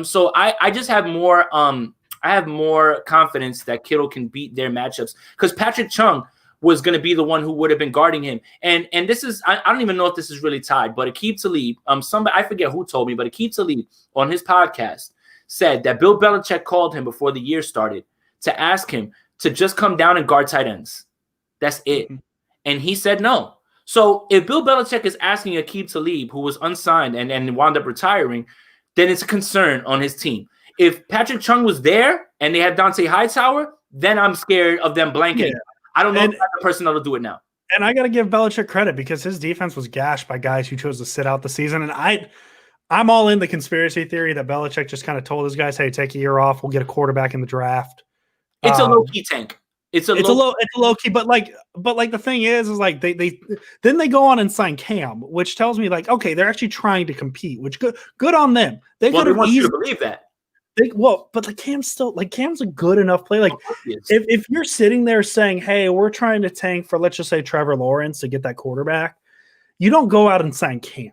So I just have more I have more confidence that Kittle can beat their matchups, because Patrick Chung was going to be the one who would have been guarding him. And this is, I don't even know if this is really tied, but Aqib Talib, somebody, I forget who told me, but Aqib Talib on his podcast said that Bill Belichick called him before the year started to ask him to just come down and guard tight ends. That's it. And he said no. So if Bill Belichick is asking Aqib Talib, who was unsigned and wound up retiring, then it's a concern on his team. If Patrick Chung was there and they had Dante Hightower, then I'm scared of them blanketing. Yeah. I don't know if the personnel to do it now. And I got to give Belichick credit, because his defense was gashed by guys who chose to sit out the season. And I'm all in the conspiracy theory that Belichick just kind of told his guys, hey, take a year off. We'll get a quarterback in the draft. It's a low-key tank. It's a low key, but the thing is like they go on and sign Cam, which tells me like, okay, they're actually trying to compete, which good on them. They could have easily believe that. But like Cam's a good enough player. Like if you're sitting there saying, hey, we're trying to tank for, let's just say, Trevor Lawrence to get that quarterback, you don't go out and sign Cam.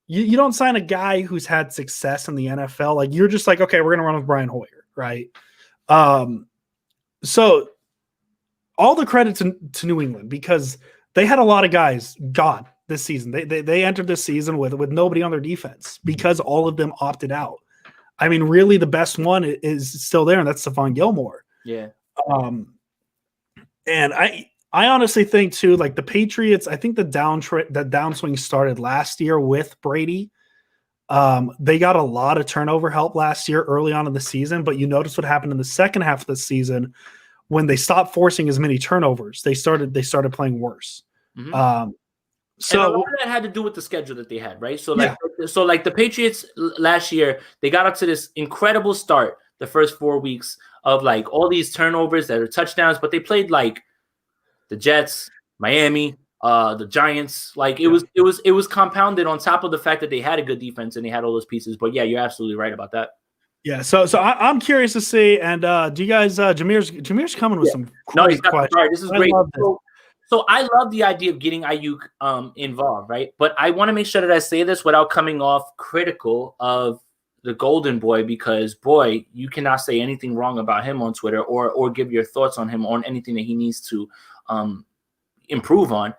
You don't sign a guy who's had success in the NFL. Like, you're just like, okay, we're gonna run with Brian Hoyer, right? So all the credit to New England, because they had a lot of guys gone this season. They entered this season with nobody on their defense because all of them opted out. I mean, really, the best one is still there, and that's Stephon Gilmore. Yeah. And I honestly think too, like the Patriots, I think the downswing started last year with Brady. They got a lot of turnover help last year early on in the season, but you notice what happened in the second half of the season when they stopped forcing as many turnovers. They started playing worse. Mm-hmm. So and a lot of that had to do with the schedule that they had, right? So like the Patriots last year, they got up to this incredible start the first 4 weeks of like all these turnovers that are touchdowns, but they played like the Jets, Miami, the Giants. Like it was compounded on top of the fact that they had a good defense and they had all those pieces. But yeah, you're absolutely right about that. Yeah, so I'm curious to see. And do you guys? Jameer's coming with some. No, he's got questions. Sorry, this is great. So I love the idea of getting Ayuk involved, right? But I want to make sure that I say this without coming off critical of the Golden Boy, because boy, you cannot say anything wrong about him on Twitter or give your thoughts on him on anything that he needs to improve on.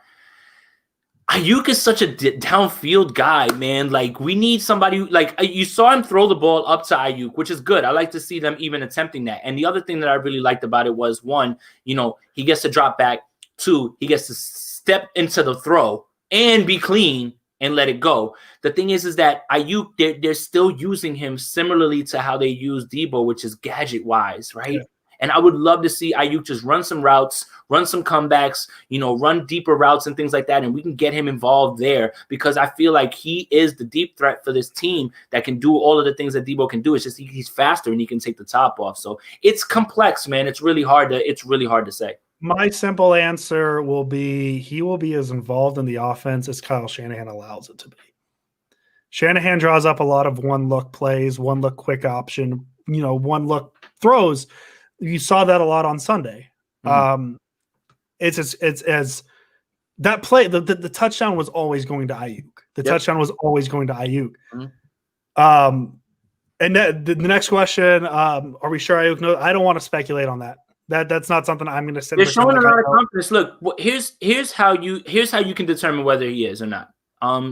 Ayuk is such a downfield guy, man. Like, we need somebody like you saw him throw the ball up to Ayuk, which is good. I like to see them even attempting that. And the other thing that I really liked about it was, one, he gets to drop back. Two, he gets to step into the throw and be clean and let it go. The thing is that Ayuk, they're still using him similarly to how they use Debo, which is gadget-wise, right? Yeah. And I would love to see Ayuk just run some routes, run some comebacks, run deeper routes and things like that, and we can get him involved there, because I feel like he is the deep threat for this team that can do all of the things that Debo can do. It's just he's faster and he can take the top off. So it's complex, man. It's really hard to say. My simple answer will be he will be as involved in the offense as Kyle Shanahan allows it to be. Shanahan draws up a lot of one-look plays, one-look quick option, one-look throws. You saw that a lot on Sunday. It's as that play, the touchdown was always going to Ayuk. Touchdown was always going to Ayuk. And the next question, are we sure Ayuk knows? I don't want to speculate on that. That's not something I'm going to sit. They're showing a lot of confidence. Look, here's how you can determine whether he is or not.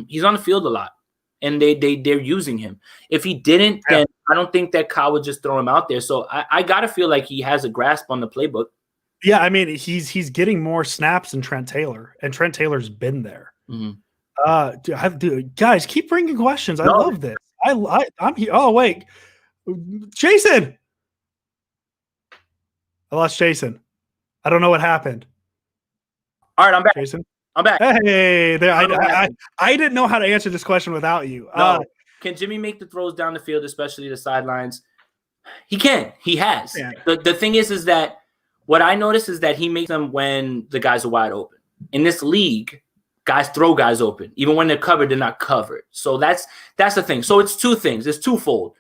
He's on the field a lot, and they're using him. If he didn't, then I don't think that Kyle would just throw him out there. So I gotta feel like he has a grasp on the playbook. Yeah, I memean he's getting more snaps than Trent Taylor, and Trent Taylor's been there. Dude, guys, keep bringing questions. I love this. I'm here. Oh wait, Jason. I lost Jason. I don't know what happened. All right, I'm back. Jason, I'm back. Hey, there. I didn't know how to answer this question without you. No. Can Jimmy make the throws down the field, especially the sidelines? He can. He has. Yeah. The thing is that what I notice is that he makes them when the guys are wide open. In this league, guys throw guys open. Even when they're covered, they're not covered. So that's the thing. So it's two things. It's twofold.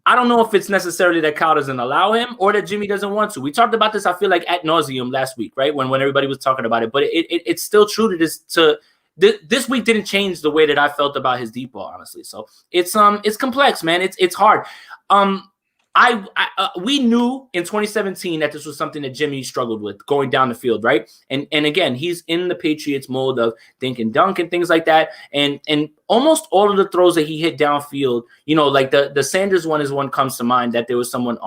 I don't know if it's necessarily that Kyle doesn't allow him or that Jimmy doesn't want to. We talked about this, I feel like, ad nauseum last week, right? When everybody was talking about it. But it's still true to this week didn't change the way that I felt about his deep ball, honestly. So it's complex, man. It's hard. We knew in 2017 that this was something that Jimmy struggled with going down the field, right? And again, he's in the Patriots mode of dink and dunk and things like that. And almost all of the throws that he hit downfield, like the Sanders one is one comes to mind, that there was someone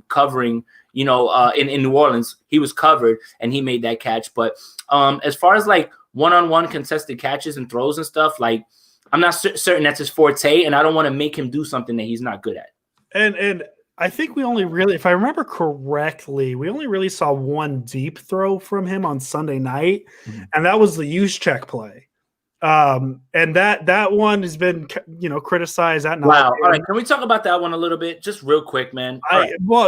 covering, in New Orleans. He was covered and he made that catch. But as far as like one-on-one contested catches and throws and stuff, like I'm not certain that's his forte, and I don't want to make him do something that he's not good at. And I think we only really, if I remember correctly, we only really saw one deep throw from him on Sunday night, and that was the use check play. And that one has been, criticized. Wow. All right. Can we talk about that one a little bit, just real quick, man?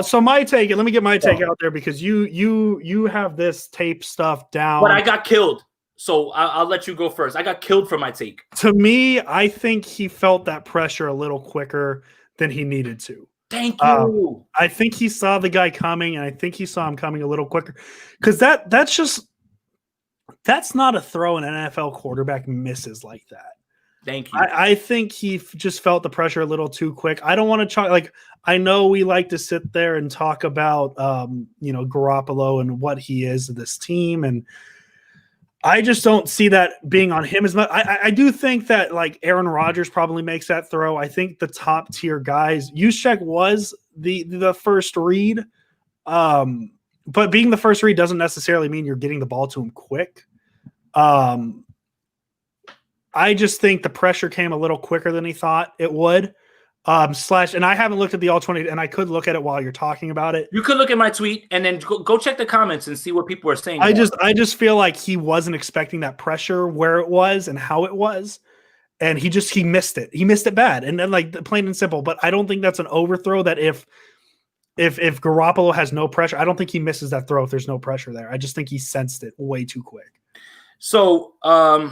So my take, let me get my take out there, because you have this tape stuff down. But I got killed. So I'll let you go first. I got killed for my take. To me, I think he felt that pressure a little quicker than he needed to. Thank you. I think he saw the guy coming, and I think he saw him coming a little quicker, because that's not a throw an NFL quarterback misses like that. Thank you. I think he just felt the pressure a little too quick. I don't want to I know we like to sit there and talk about Garoppolo and what he is to this team, and I just don't see that being on him as much. I do think that like Aaron Rodgers probably makes that throw. I think the top tier guys, Juszczyk was the first read, but being the first read doesn't necessarily mean you're getting the ball to him quick. I just think the pressure came a little quicker than he thought it would. And I haven't looked at the all 20, and I could look at it while you're talking about it. You could look at my tweet and then go check the comments and see what people are saying. I just feel like he wasn't expecting that pressure where it was and how it was, and he missed it. He missed it bad, and then like plain and simple. But I don't think that's an overthrow. That if Garoppolo has no pressure, I don't think he misses that throw if there's no pressure there. I just think he sensed it way too quick. So, all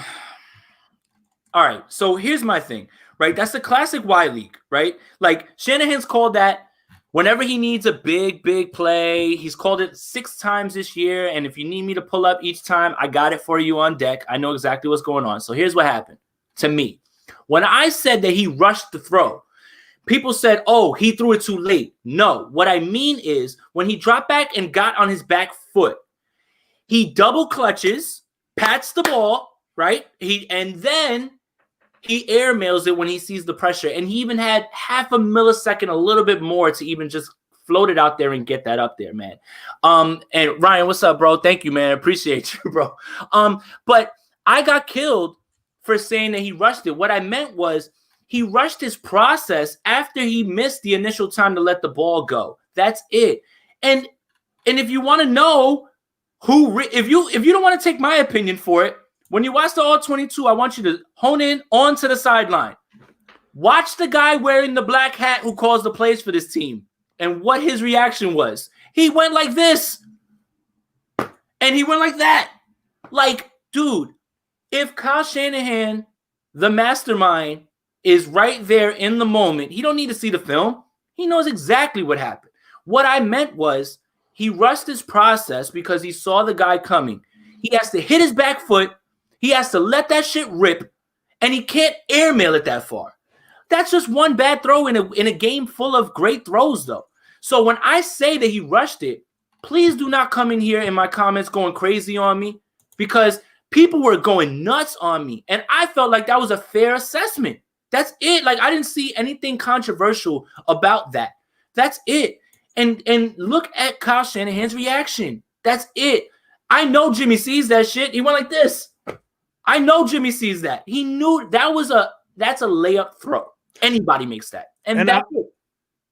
right. So here's my thing. Right, that's the classic Y league, right? Like Shanahan's called that whenever he needs a big play. He's called it 6 times this year, and if you need me to pull up each time, I got it for you on deck. I know exactly what's going on. So here's what happened to me. When I said that he rushed the throw, people said, oh, he threw it too late. No, what I mean is when he dropped back and got on his back foot, he double clutches, pats the ball, right? And then he airmails it when he sees the pressure. And he even had half a millisecond, a little bit more, to even just float it out there and get that up there, man. And Ryan, what's up, bro? Thank you, man. Appreciate you, bro. But I got killed for saying that he rushed it. What I meant was he rushed his process after he missed the initial time to let the ball go. That's it. And if you want to know if you don't want to take my opinion for it, when you watch the All-22, I want you to hone in onto the sideline. Watch the guy wearing the black hat who calls the plays for this team and what his reaction was. He went like this. And he went like that. Like, dude, if Kyle Shanahan, the mastermind, is right there in the moment, he don't need to see the film. He knows exactly what happened. What I meant was he rushed his process because he saw the guy coming. He has to hit his back foot. He has to let that shit rip, and he can't airmail it that far. That's just one bad throw in a game full of great throws, though. So when I say that he rushed it, please do not come in here in my comments going crazy on me, because people were going nuts on me, and I felt like that was a fair assessment. That's it. Like, I didn't see anything controversial about that. That's it. And look at Kyle Shanahan's reaction. That's it. I know Jimmy sees that shit. He went like this. I know Jimmy sees that. He knew that's a layup throw. Anybody makes that. And that's it.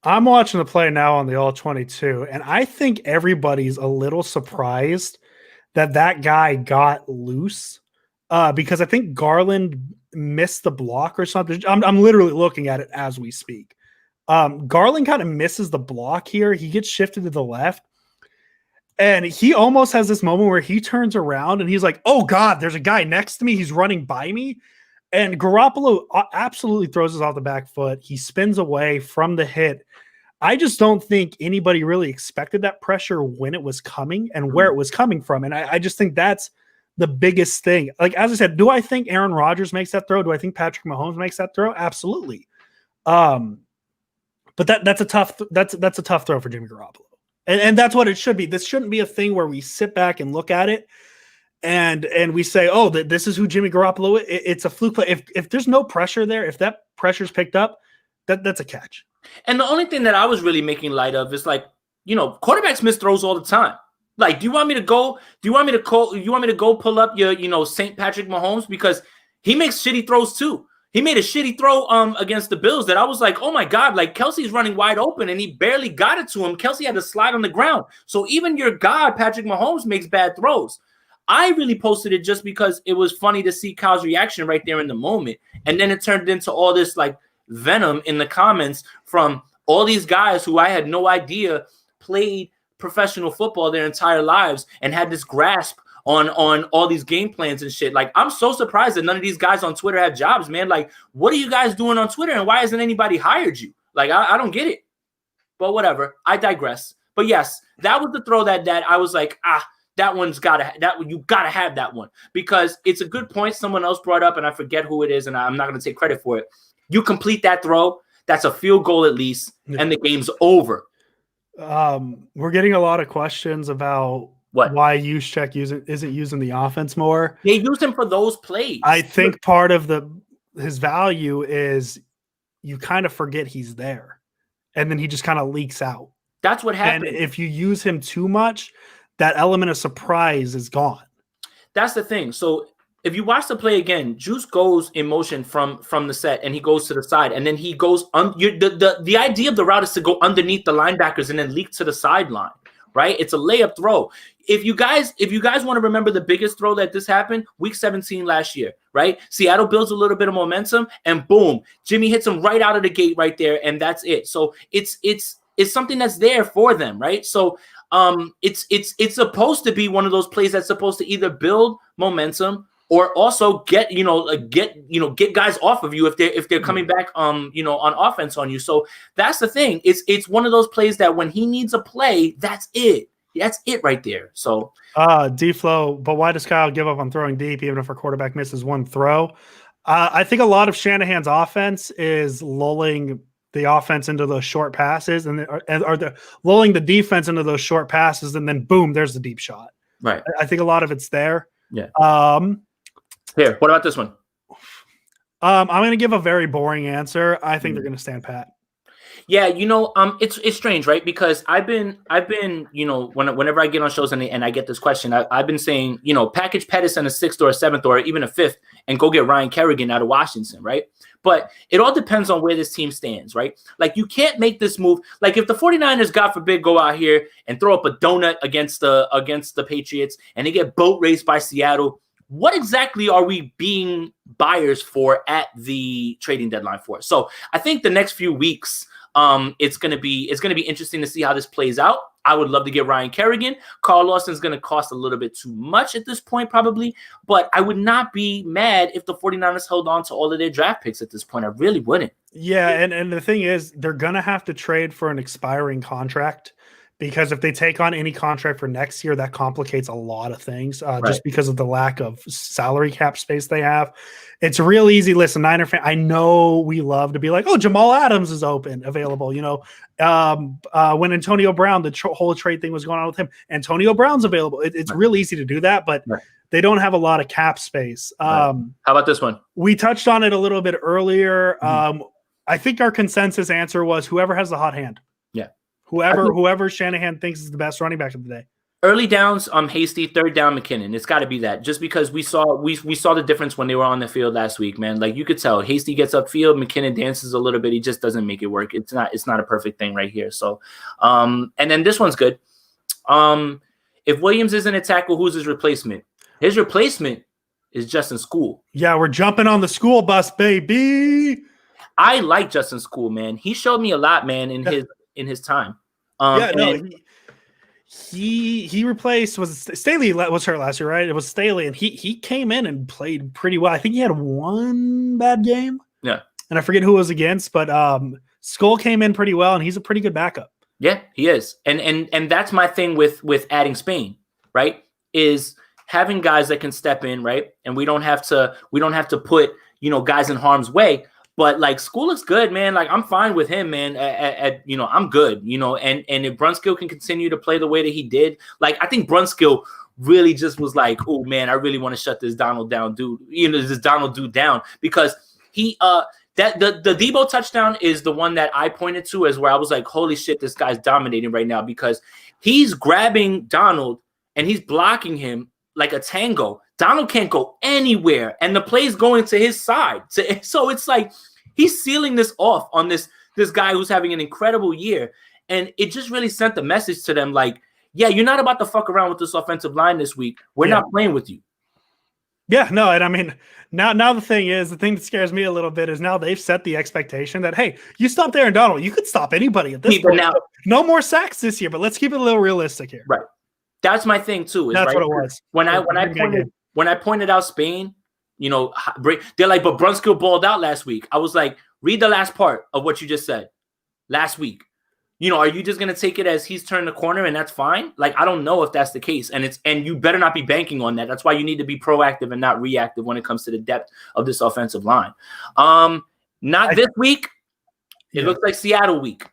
I'm watching the play now on the All-22, and I think everybody's a little surprised that guy got loose because I think Garland missed the block or something. I'm literally looking at it as we speak. Garland kind of misses the block here. He gets shifted to the left, and he almost has this moment where he turns around and he's like, oh God, there's a guy next to me. He's running by me. And Garoppolo absolutely throws us off the back foot. He spins away from the hit. I just don't think anybody really expected that pressure when it was coming and where it was coming from. And I just think that's the biggest thing. Like, as I said, do I think Aaron Rodgers makes that throw? Do I think Patrick Mahomes makes that throw? Absolutely. But that's a tough throw for Jimmy Garoppolo. And that's what it should be. This shouldn't be a thing where we sit back and look at it and we say, oh, this is who Jimmy Garoppolo is. It's a fluke play. If there's no pressure there, if that pressure's picked up, that's a catch. And the only thing that I was really making light of is, like, quarterbacks miss throws all the time. Like, do you want me to go pull up your, St. Patrick Mahomes? Because he makes shitty throws too. He made a shitty throw against the Bills that I was like, oh my God, like, Kelsey's running wide open and he barely got it to him. Kelsey had to slide on the ground. So even your God, Patrick Mahomes, makes bad throws. I really posted it just because it was funny to see Kyle's reaction right there in the moment. And then it turned into all this, like, venom in the comments from all these guys who I had no idea played professional football their entire lives and had this grasp on all these game plans and shit. Like, I'm so surprised that none of these guys on Twitter have jobs, man. Like, what are you guys doing on Twitter, and why hasn't anybody hired you? Like, I don't get it. But whatever. I digress. But yes, that was the throw that I was like, that one's you gotta have that one, because it's a good point someone else brought up, and I forget who it is, and I'm not gonna take credit for it. You complete that throw, that's a field goal at least, and the game's over. We're getting a lot of questions about why Juszczyk isn't using the offense more. They use him for those plays. I think part of his value is you kind of forget he's there, and then he just kind of leaks out. That's what happens. And if you use him too much, that element of surprise is gone. That's the thing. So if you watch the play again, Juice goes in motion from the set, and he goes to the side, and then he goes the idea of the route is to go underneath the linebackers and then leak to the sideline, right? It's a layup throw. If you guys want to remember the biggest throw that this happened, week 17 last year, right? Seattle builds a little bit of momentum, and boom, Jimmy hits him right out of the gate right there, and that's it. So it's something that's there for them, right? So it's supposed to be one of those plays that's supposed to either build momentum or also get guys off of you if they're coming back on offense on you. So that's the thing. It's one of those plays that when he needs a play, that's it. That's it right there. So D-Flow, but why does Kyle give up on throwing deep even if our quarterback misses one throw? I think a lot of Shanahan's offense is lulling the offense into those short passes and lulling the defense into those short passes, and then boom, there's the deep shot. Right. I think a lot of it's there. Yeah. Here, what about this one? I'm going to give a very boring answer. I think they're going to stand pat. Yeah, it's strange, right? Because I've been, whenever I get on shows and I get this question, I've been saying, package Pettis in a 6th or a 7th or even a 5th and go get Ryan Kerrigan out of Washington, right? But it all depends on where this team stands, right? Like, you can't make this move. Like, if the 49ers, God forbid, go out here and throw up a donut against the Patriots and they get boat raced by Seattle, what exactly are we being buyers for at the trading deadline for? So I think the next few weeks, it's going to be interesting to see how this plays out. I would love to get Ryan Kerrigan. Carl Lawson's going to cost a little bit too much at this point, probably. But I would not be mad if the 49ers held on to all of their draft picks at this point. I really wouldn't. Yeah, and the thing is, they're going to have to trade for an expiring contract, because if they take on any contract for next year, that complicates a lot of things just because of the lack of salary cap space they have. It's real easy. Listen, Niner fan, I know we love to be like, oh, Jamal Adams is available. When Antonio Brown, the whole trade thing was going on with him, Antonio Brown's available. It's real easy to do that, but they don't have a lot of cap space. How about this one? We touched on it a little bit earlier. I think our consensus answer was whoever has the hot hand. Yeah. Whoever Shanahan thinks is the best running back of the day. Early downs, Hasty. Third down, McKinnon. It's got to be that. Just because we saw the difference when they were on the field last week, man. Like you could tell, Hasty gets upfield, McKinnon dances a little bit. He just doesn't make it work. It's not a perfect thing right here. So, and then this one's good. If Williams isn't a tackle, who's his replacement? His replacement is Justin School. Yeah, we're jumping on the school bus, baby. I like Justin School, man. He showed me a lot, man, in his time. He replaced, was Staley was hurt last year, right? It was Staley, and he came in and played pretty well. I think he had one bad game. Yeah. And I forget who it was against, but Skull came in pretty well, and he's a pretty good backup. Yeah, he is. And that's my thing with adding Spain, right? Is having guys that can step in, right? And we don't have to put, guys in harm's way. But like School looks good, man. Like I'm fine with him, man. I'm good, and if Brunskill can continue to play the way that he did, like I think Brunskill really just was like, oh man, I really want to shut this Donald dude down, because he that the Debo touchdown is the one that I pointed to as where I was like, holy shit, this guy's dominating right now, because he's grabbing Donald and he's blocking him like a tango. Donald can't go anywhere, and the play's going to his side. So it's like he's sealing this off on this guy who's having an incredible year. And it just really sent the message to them like, yeah, you're not about to fuck around with this offensive line this week. We're not playing with you. Yeah, no, and I mean, now the thing that scares me a little bit is now they've set the expectation that, hey, you stop Aaron Donald, you could stop anybody at this point. Now, no more sacks this year, but let's keep it a little realistic here. Right. That's my thing too. That's what it was. When I pointed out Spain, they're like, but Brunskill balled out last week. I was like, read the last part of what you just said last week. Are you just going to take it as he's turned the corner and that's fine? Like, I don't know if that's the case. And you better not be banking on that. That's why you need to be proactive and not reactive when it comes to the depth of this offensive line. This week. It looks like Seattle week,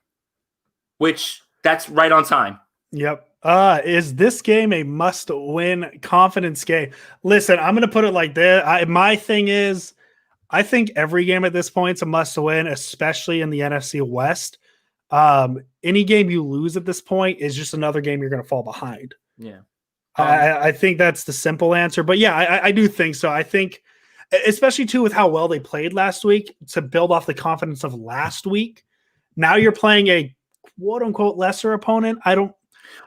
which that's right on time. Yep. Is this game a must-win confidence game? Listen, I'm going to put it like this. My thing is, I think every game at this point is a must-win, especially in the NFC West. Any game you lose at this point is just another game you're going to fall behind. Yeah. I think that's the simple answer. But yeah, I do think so. I think, especially too with how well they played last week, to build off the confidence of last week. Now you're playing a quote-unquote lesser opponent.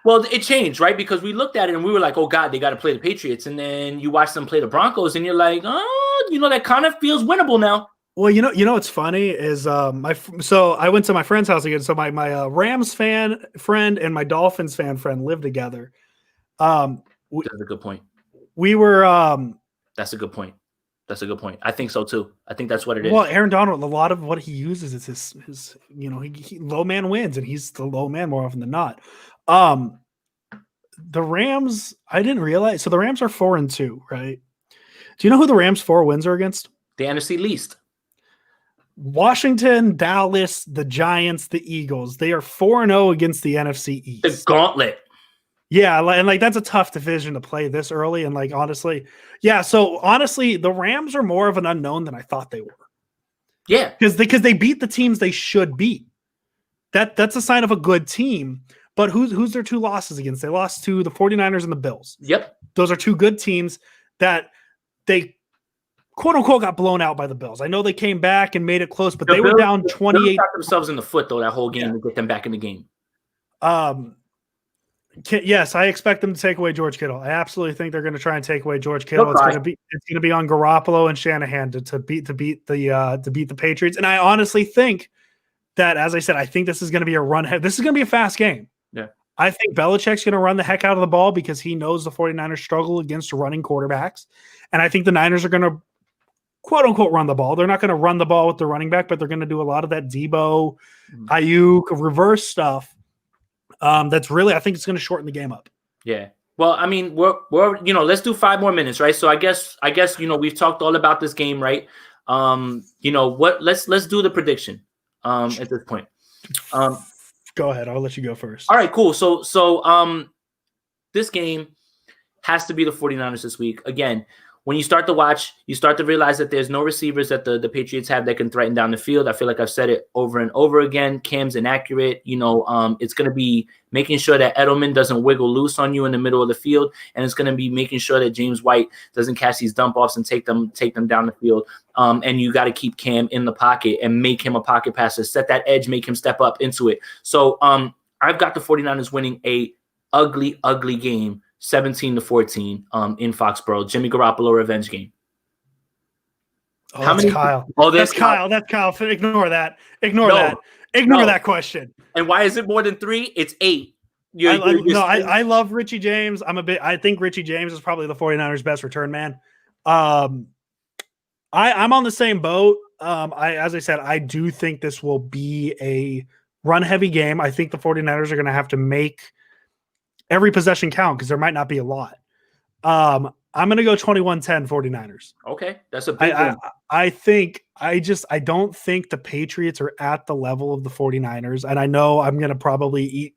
Well, it changed, right? Because we looked at it and we were like, oh, God, they got to play the Patriots. And then you watch them play the Broncos and you're like, oh, that kind of feels winnable now. Well, what's funny is so I went to my friend's house again. So my Rams fan friend and my Dolphins fan friend live together. That's a good point. We were That's a good point. That's a good point. I think so too. I think that's what it is. Well, Aaron Donald, a lot of what he uses is his he low man wins, and he's the low man more often than not. The Rams, I didn't realize. So the Rams are 4-2, right? Do you know who the Rams' 4 wins are against? The NFC least. Washington, Dallas, the Giants, the Eagles. They are 4-0 against the NFC East. The gauntlet. Yeah, and that's a tough division to play this early. And honestly, the Rams are more of an unknown than I thought they were. Yeah, because they beat the teams they should beat. That's a sign of a good team. But who's their 2 losses against? They lost to the 49ers and the Bills. Yep, those are 2 good teams that they quote unquote got blown out by the Bills. I know they came back and made it close, but they were down 28. They shot themselves in the foot though that whole game to get them back in the game. Yes, I expect them to take away George Kittle. I absolutely think they're going to try and take away George Kittle. It's going to be on Garoppolo and Shanahan to beat the Patriots. And I honestly think that, as I said, I think this is going to be a run. This is going to be a fast game. Yeah. I think Belichick's going to run the heck out of the ball because he knows the 49ers struggle against running quarterbacks. And I think the Niners are going to, quote unquote, run the ball. They're not going to run the ball with the running back, but they're going to do a lot of that Debo, Ayuk, reverse stuff. That's really, I think it's going to shorten the game up. Yeah. Well, I mean, we're let's do 5 more minutes, right? So I guess we've talked all about this game, right? Let's do the prediction at this point. Go ahead. I'll let you go first. All right, cool. So this game has to be the 49ers this week. Again, when you start to watch, you start to realize that there's no receivers that the Patriots have that can threaten down the field. I feel like I've said it over and over again. Cam's inaccurate. It's going to be making sure that Edelman doesn't wiggle loose on you in the middle of the field, and it's going to be making sure that James White doesn't catch these dump offs and take them down the field. And you got to keep Cam in the pocket and make him a pocket passer. Set that edge, make him step up into it. So I've got the 49ers winning a ugly, ugly game. 17-14 in Foxborough. Jimmy Garoppolo revenge game. Oh, how many? Kyle. Oh, that's Kyle. That's Kyle. Ignore that. Ignore that question. And why is it more than 3? It's 8. I love Richie James. I think Richie James is probably the 49ers' best return man. I'm on the same boat. As I said, I do think this will be a run heavy game. I think the 49ers are going to have to make every possession count because there might not be a lot. I'm going to go 21-10 49ers. Okay. That's a big one. I don't think the Patriots are at the level of the 49ers. And I know I'm going to probably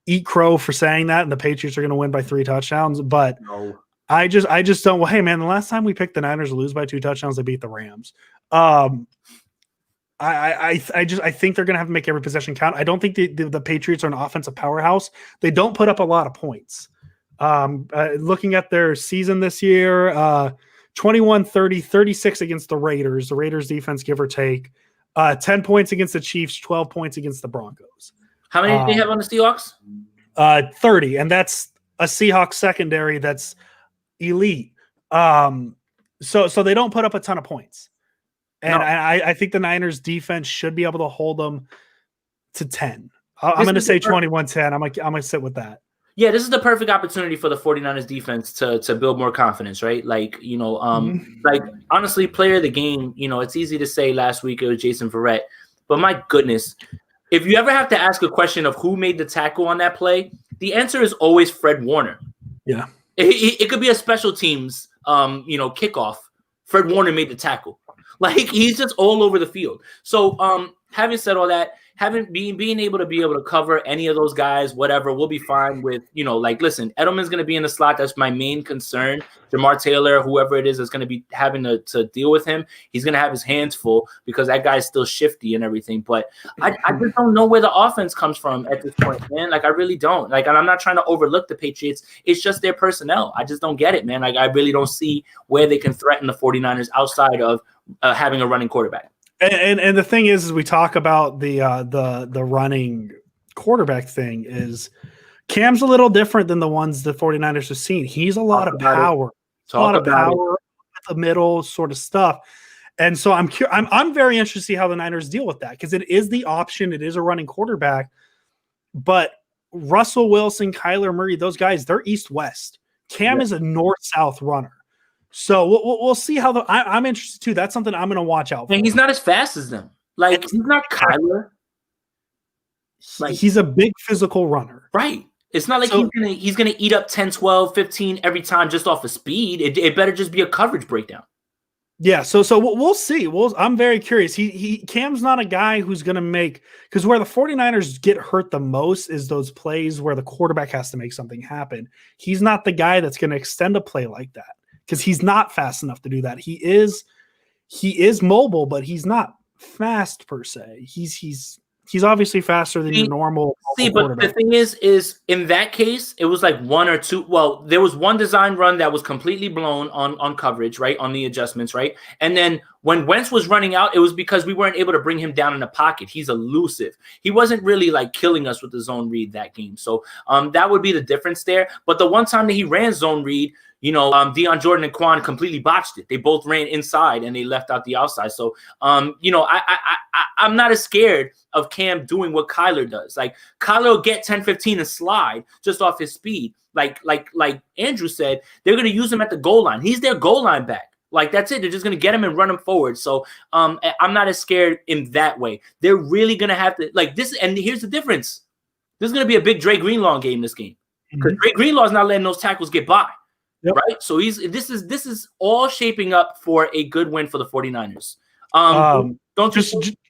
eat crow for saying that. And the Patriots are going to win by 3 touchdowns, but no. I just don't. Well, hey man, the last time we picked the Niners to lose by 2 touchdowns, they beat the Rams. I think they're going to have to make every possession count. I don't think the Patriots are an offensive powerhouse. They don't put up a lot of points. Looking at their season this year, 21-30, 36 against the Raiders. The Raiders defense, give or take, 10 points against the Chiefs, 12 points against the Broncos. How many did they have on the Seahawks? 30, and that's a Seahawks secondary that's elite. So they don't put up a ton of points. And no. I think the Niners defense should be able to hold them to 10. I'm going to say 21-10. I'm going to sit with that. Yeah, this is the perfect opportunity for the 49ers defense to build more confidence, right? Like, like honestly, player of the game, it's easy to say last week it was Jason Verrett, but my goodness, if you ever have to ask a question of who made the tackle on that play, the answer is always Fred Warner. Yeah. It could be a special teams, kickoff. Fred Warner made the tackle. Like, he's just all over the field. So, having said all that, being able to cover any of those guys, whatever, we'll be fine with, listen, Edelman's going to be in the slot. That's my main concern. Jamar Taylor, whoever it is going to be having to deal with him, he's going to have his hands full because that guy's still shifty and everything. But I just don't know where the offense comes from at this point, man. Like, I really don't. Like, and I'm not trying to overlook the Patriots. It's just their personnel. I just don't get it, man. Like, I really don't see where they can threaten the 49ers outside of having a running quarterback. And the thing is we talk about the running quarterback thing is Cam's a little different than the ones the 49ers have seen. He's a lot of power, the middle sort of stuff. And so I'm very interested to see how the Niners deal with that because it is the option. It is a running quarterback, but Russell Wilson, Kyler Murray, those guys, they're east-west. Cam is a north-south runner. So we'll see how I'm interested too. That's something I'm going to watch out for. And he's not as fast as them. Like, he's not Kyler. Like, he's a big physical runner. Right. It's not like he's gonna eat up 10, 12, 15 every time just off of speed. It better just be a coverage breakdown. Yeah, so we'll see. I'm very curious. Cam's not a guy who's going to make – because where the 49ers get hurt the most is those plays where the quarterback has to make something happen. He's not the guy that's going to extend a play like that. Because he's not fast enough to do that. He is mobile, but he's not fast per se. He's obviously faster than your normal. But the thing is in that case, it was like 1 or 2. Well, there was one design run that was completely blown on coverage, right, on the adjustments, right. And then when Wentz was running out, it was because we weren't able to bring him down in the pocket. He's elusive. He wasn't really like killing us with the zone read that game. So that would be the difference there. But the one time that he ran zone read, Deion Jordan and Quan completely botched it. They both ran inside and they left out the outside. So, I'm not as scared of Cam doing what Kyler does. Like Kyler will get 10, 15 and slide just off his speed. Like Andrew said, they're going to use him at the goal line. He's their goal line back. Like, that's it. They're just going to get him and run him forward. So I'm not as scared in that way. They're really going to have to, like this. And here's the difference. This is going to be a big Dre Greenlaw game this game. Because Dre Greenlaw is not letting those tackles get by. Yep. Right? So this is all shaping up for a good win for the 49ers.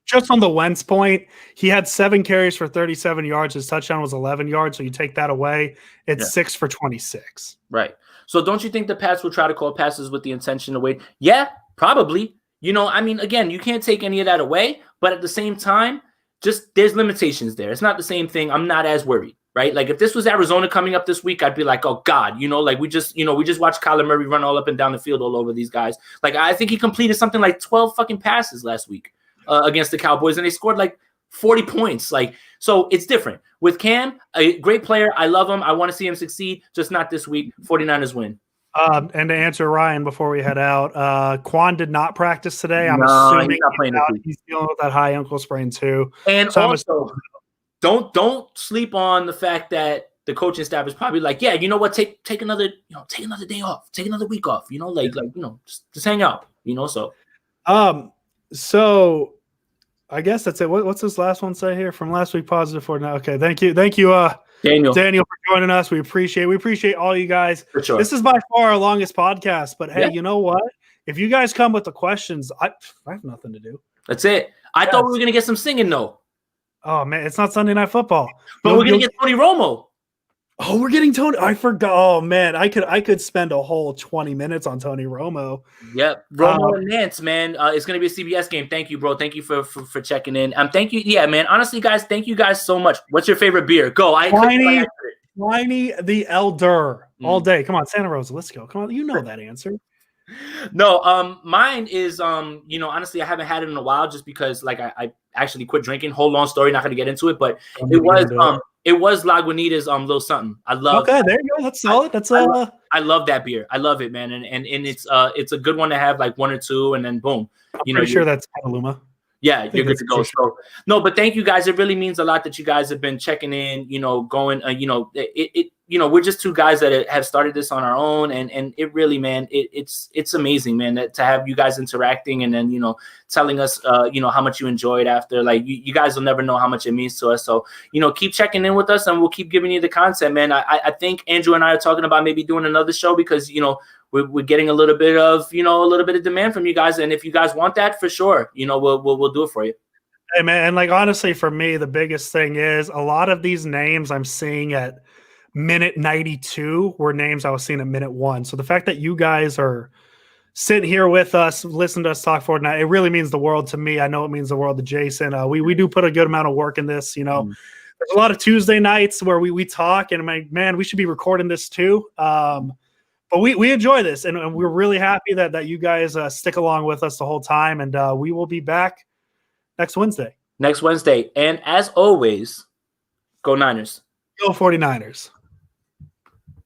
Just on the Wentz point, he had 7 carries for 37 yards. His touchdown was 11 yards. So you take that away, it's 6 for 26. Right. So don't you think the Pats will try to call passes with the intention to wait? Yeah, probably. Again, you can't take any of that away. But at the same time, just there's limitations there. It's not the same thing. I'm not as worried. Right? Like if this was Arizona coming up this week, I'd be like, oh God, we just watched Kyler Murray run all up and down the field all over these guys. Like I think he completed something like 12 fucking passes last week against the Cowboys, and they scored like 40 points. Like, so it's different. With Cam, a great player. I love him. I want to see him succeed, just not this week. 49ers win. And to answer Ryan before we head out, Quan did not practice today. I'm assuming he's not playing he's dealing with that high ankle sprain too. And so also, don't sleep on the fact that the coaching staff is probably like, yeah, you know what, take another day off, take another week off, just hang out, so. So I guess that's it. What's this last one say here from last week? Positive for now. Okay. Thank you. Daniel, for joining us. We appreciate all you guys. For sure. This is by far our longest podcast, but hey, You know what? If you guys come with the questions, I have nothing to do. That's it. I thought we were going to get some singing though. Oh man, it's not Sunday Night Football. But we're going to get Tony Romo. Oh, we're getting Tony. I forgot. Oh man, I could spend a whole 20 minutes on Tony Romo. Yep, Romo and Nance, man. It's gonna be a CBS game. Thank you, bro. Thank you for checking in. Thank you. Yeah, man. Honestly, guys, thank you guys so much. What's your favorite beer? Go. Pliny the Elder all day. Come on, Santa Rosa. Let's go. Come on, you know that answer. No, mine is honestly, I haven't had it in a while just because like I actually quit drinking. Whole long story, not gonna get into it, but it was Lagunitas little something. I love. Okay, there you go. That's solid. That's I love that beer. I love it, man. And it's a good one to have like 1 or 2 and then boom. I'm pretty sure that's Petaluma. Yeah, you're good to go. So, no, but thank you guys. It really means a lot that you guys have been checking in, going, we're just 2 guys that have started this on our own. And it really, man, it's amazing, man, that to have you guys interacting and then, telling us, how much you enjoyed after. Like, you guys will never know how much it means to us. So, keep checking in with us and we'll keep giving you the content, man. I think Andrew and I are talking about maybe doing another show because, we're getting a little bit of demand from you guys. And if you guys want that, for sure, we'll do it for you. Hey, man. And like, honestly, for me, the biggest thing is a lot of these names I'm seeing at minute 92 were names I was seeing at minute 1. So the fact that you guys are sitting here with us, listening to us talk Fortnite, it really means the world to me. I know it means the world to Jason. We do put a good amount of work in this, There's a lot of Tuesday nights where we talk and I'm like, man, we should be recording this too. But we enjoy this, and we're really happy that you guys stick along with us the whole time, and we will be back next Wednesday. And as always, go Niners. Go 49ers.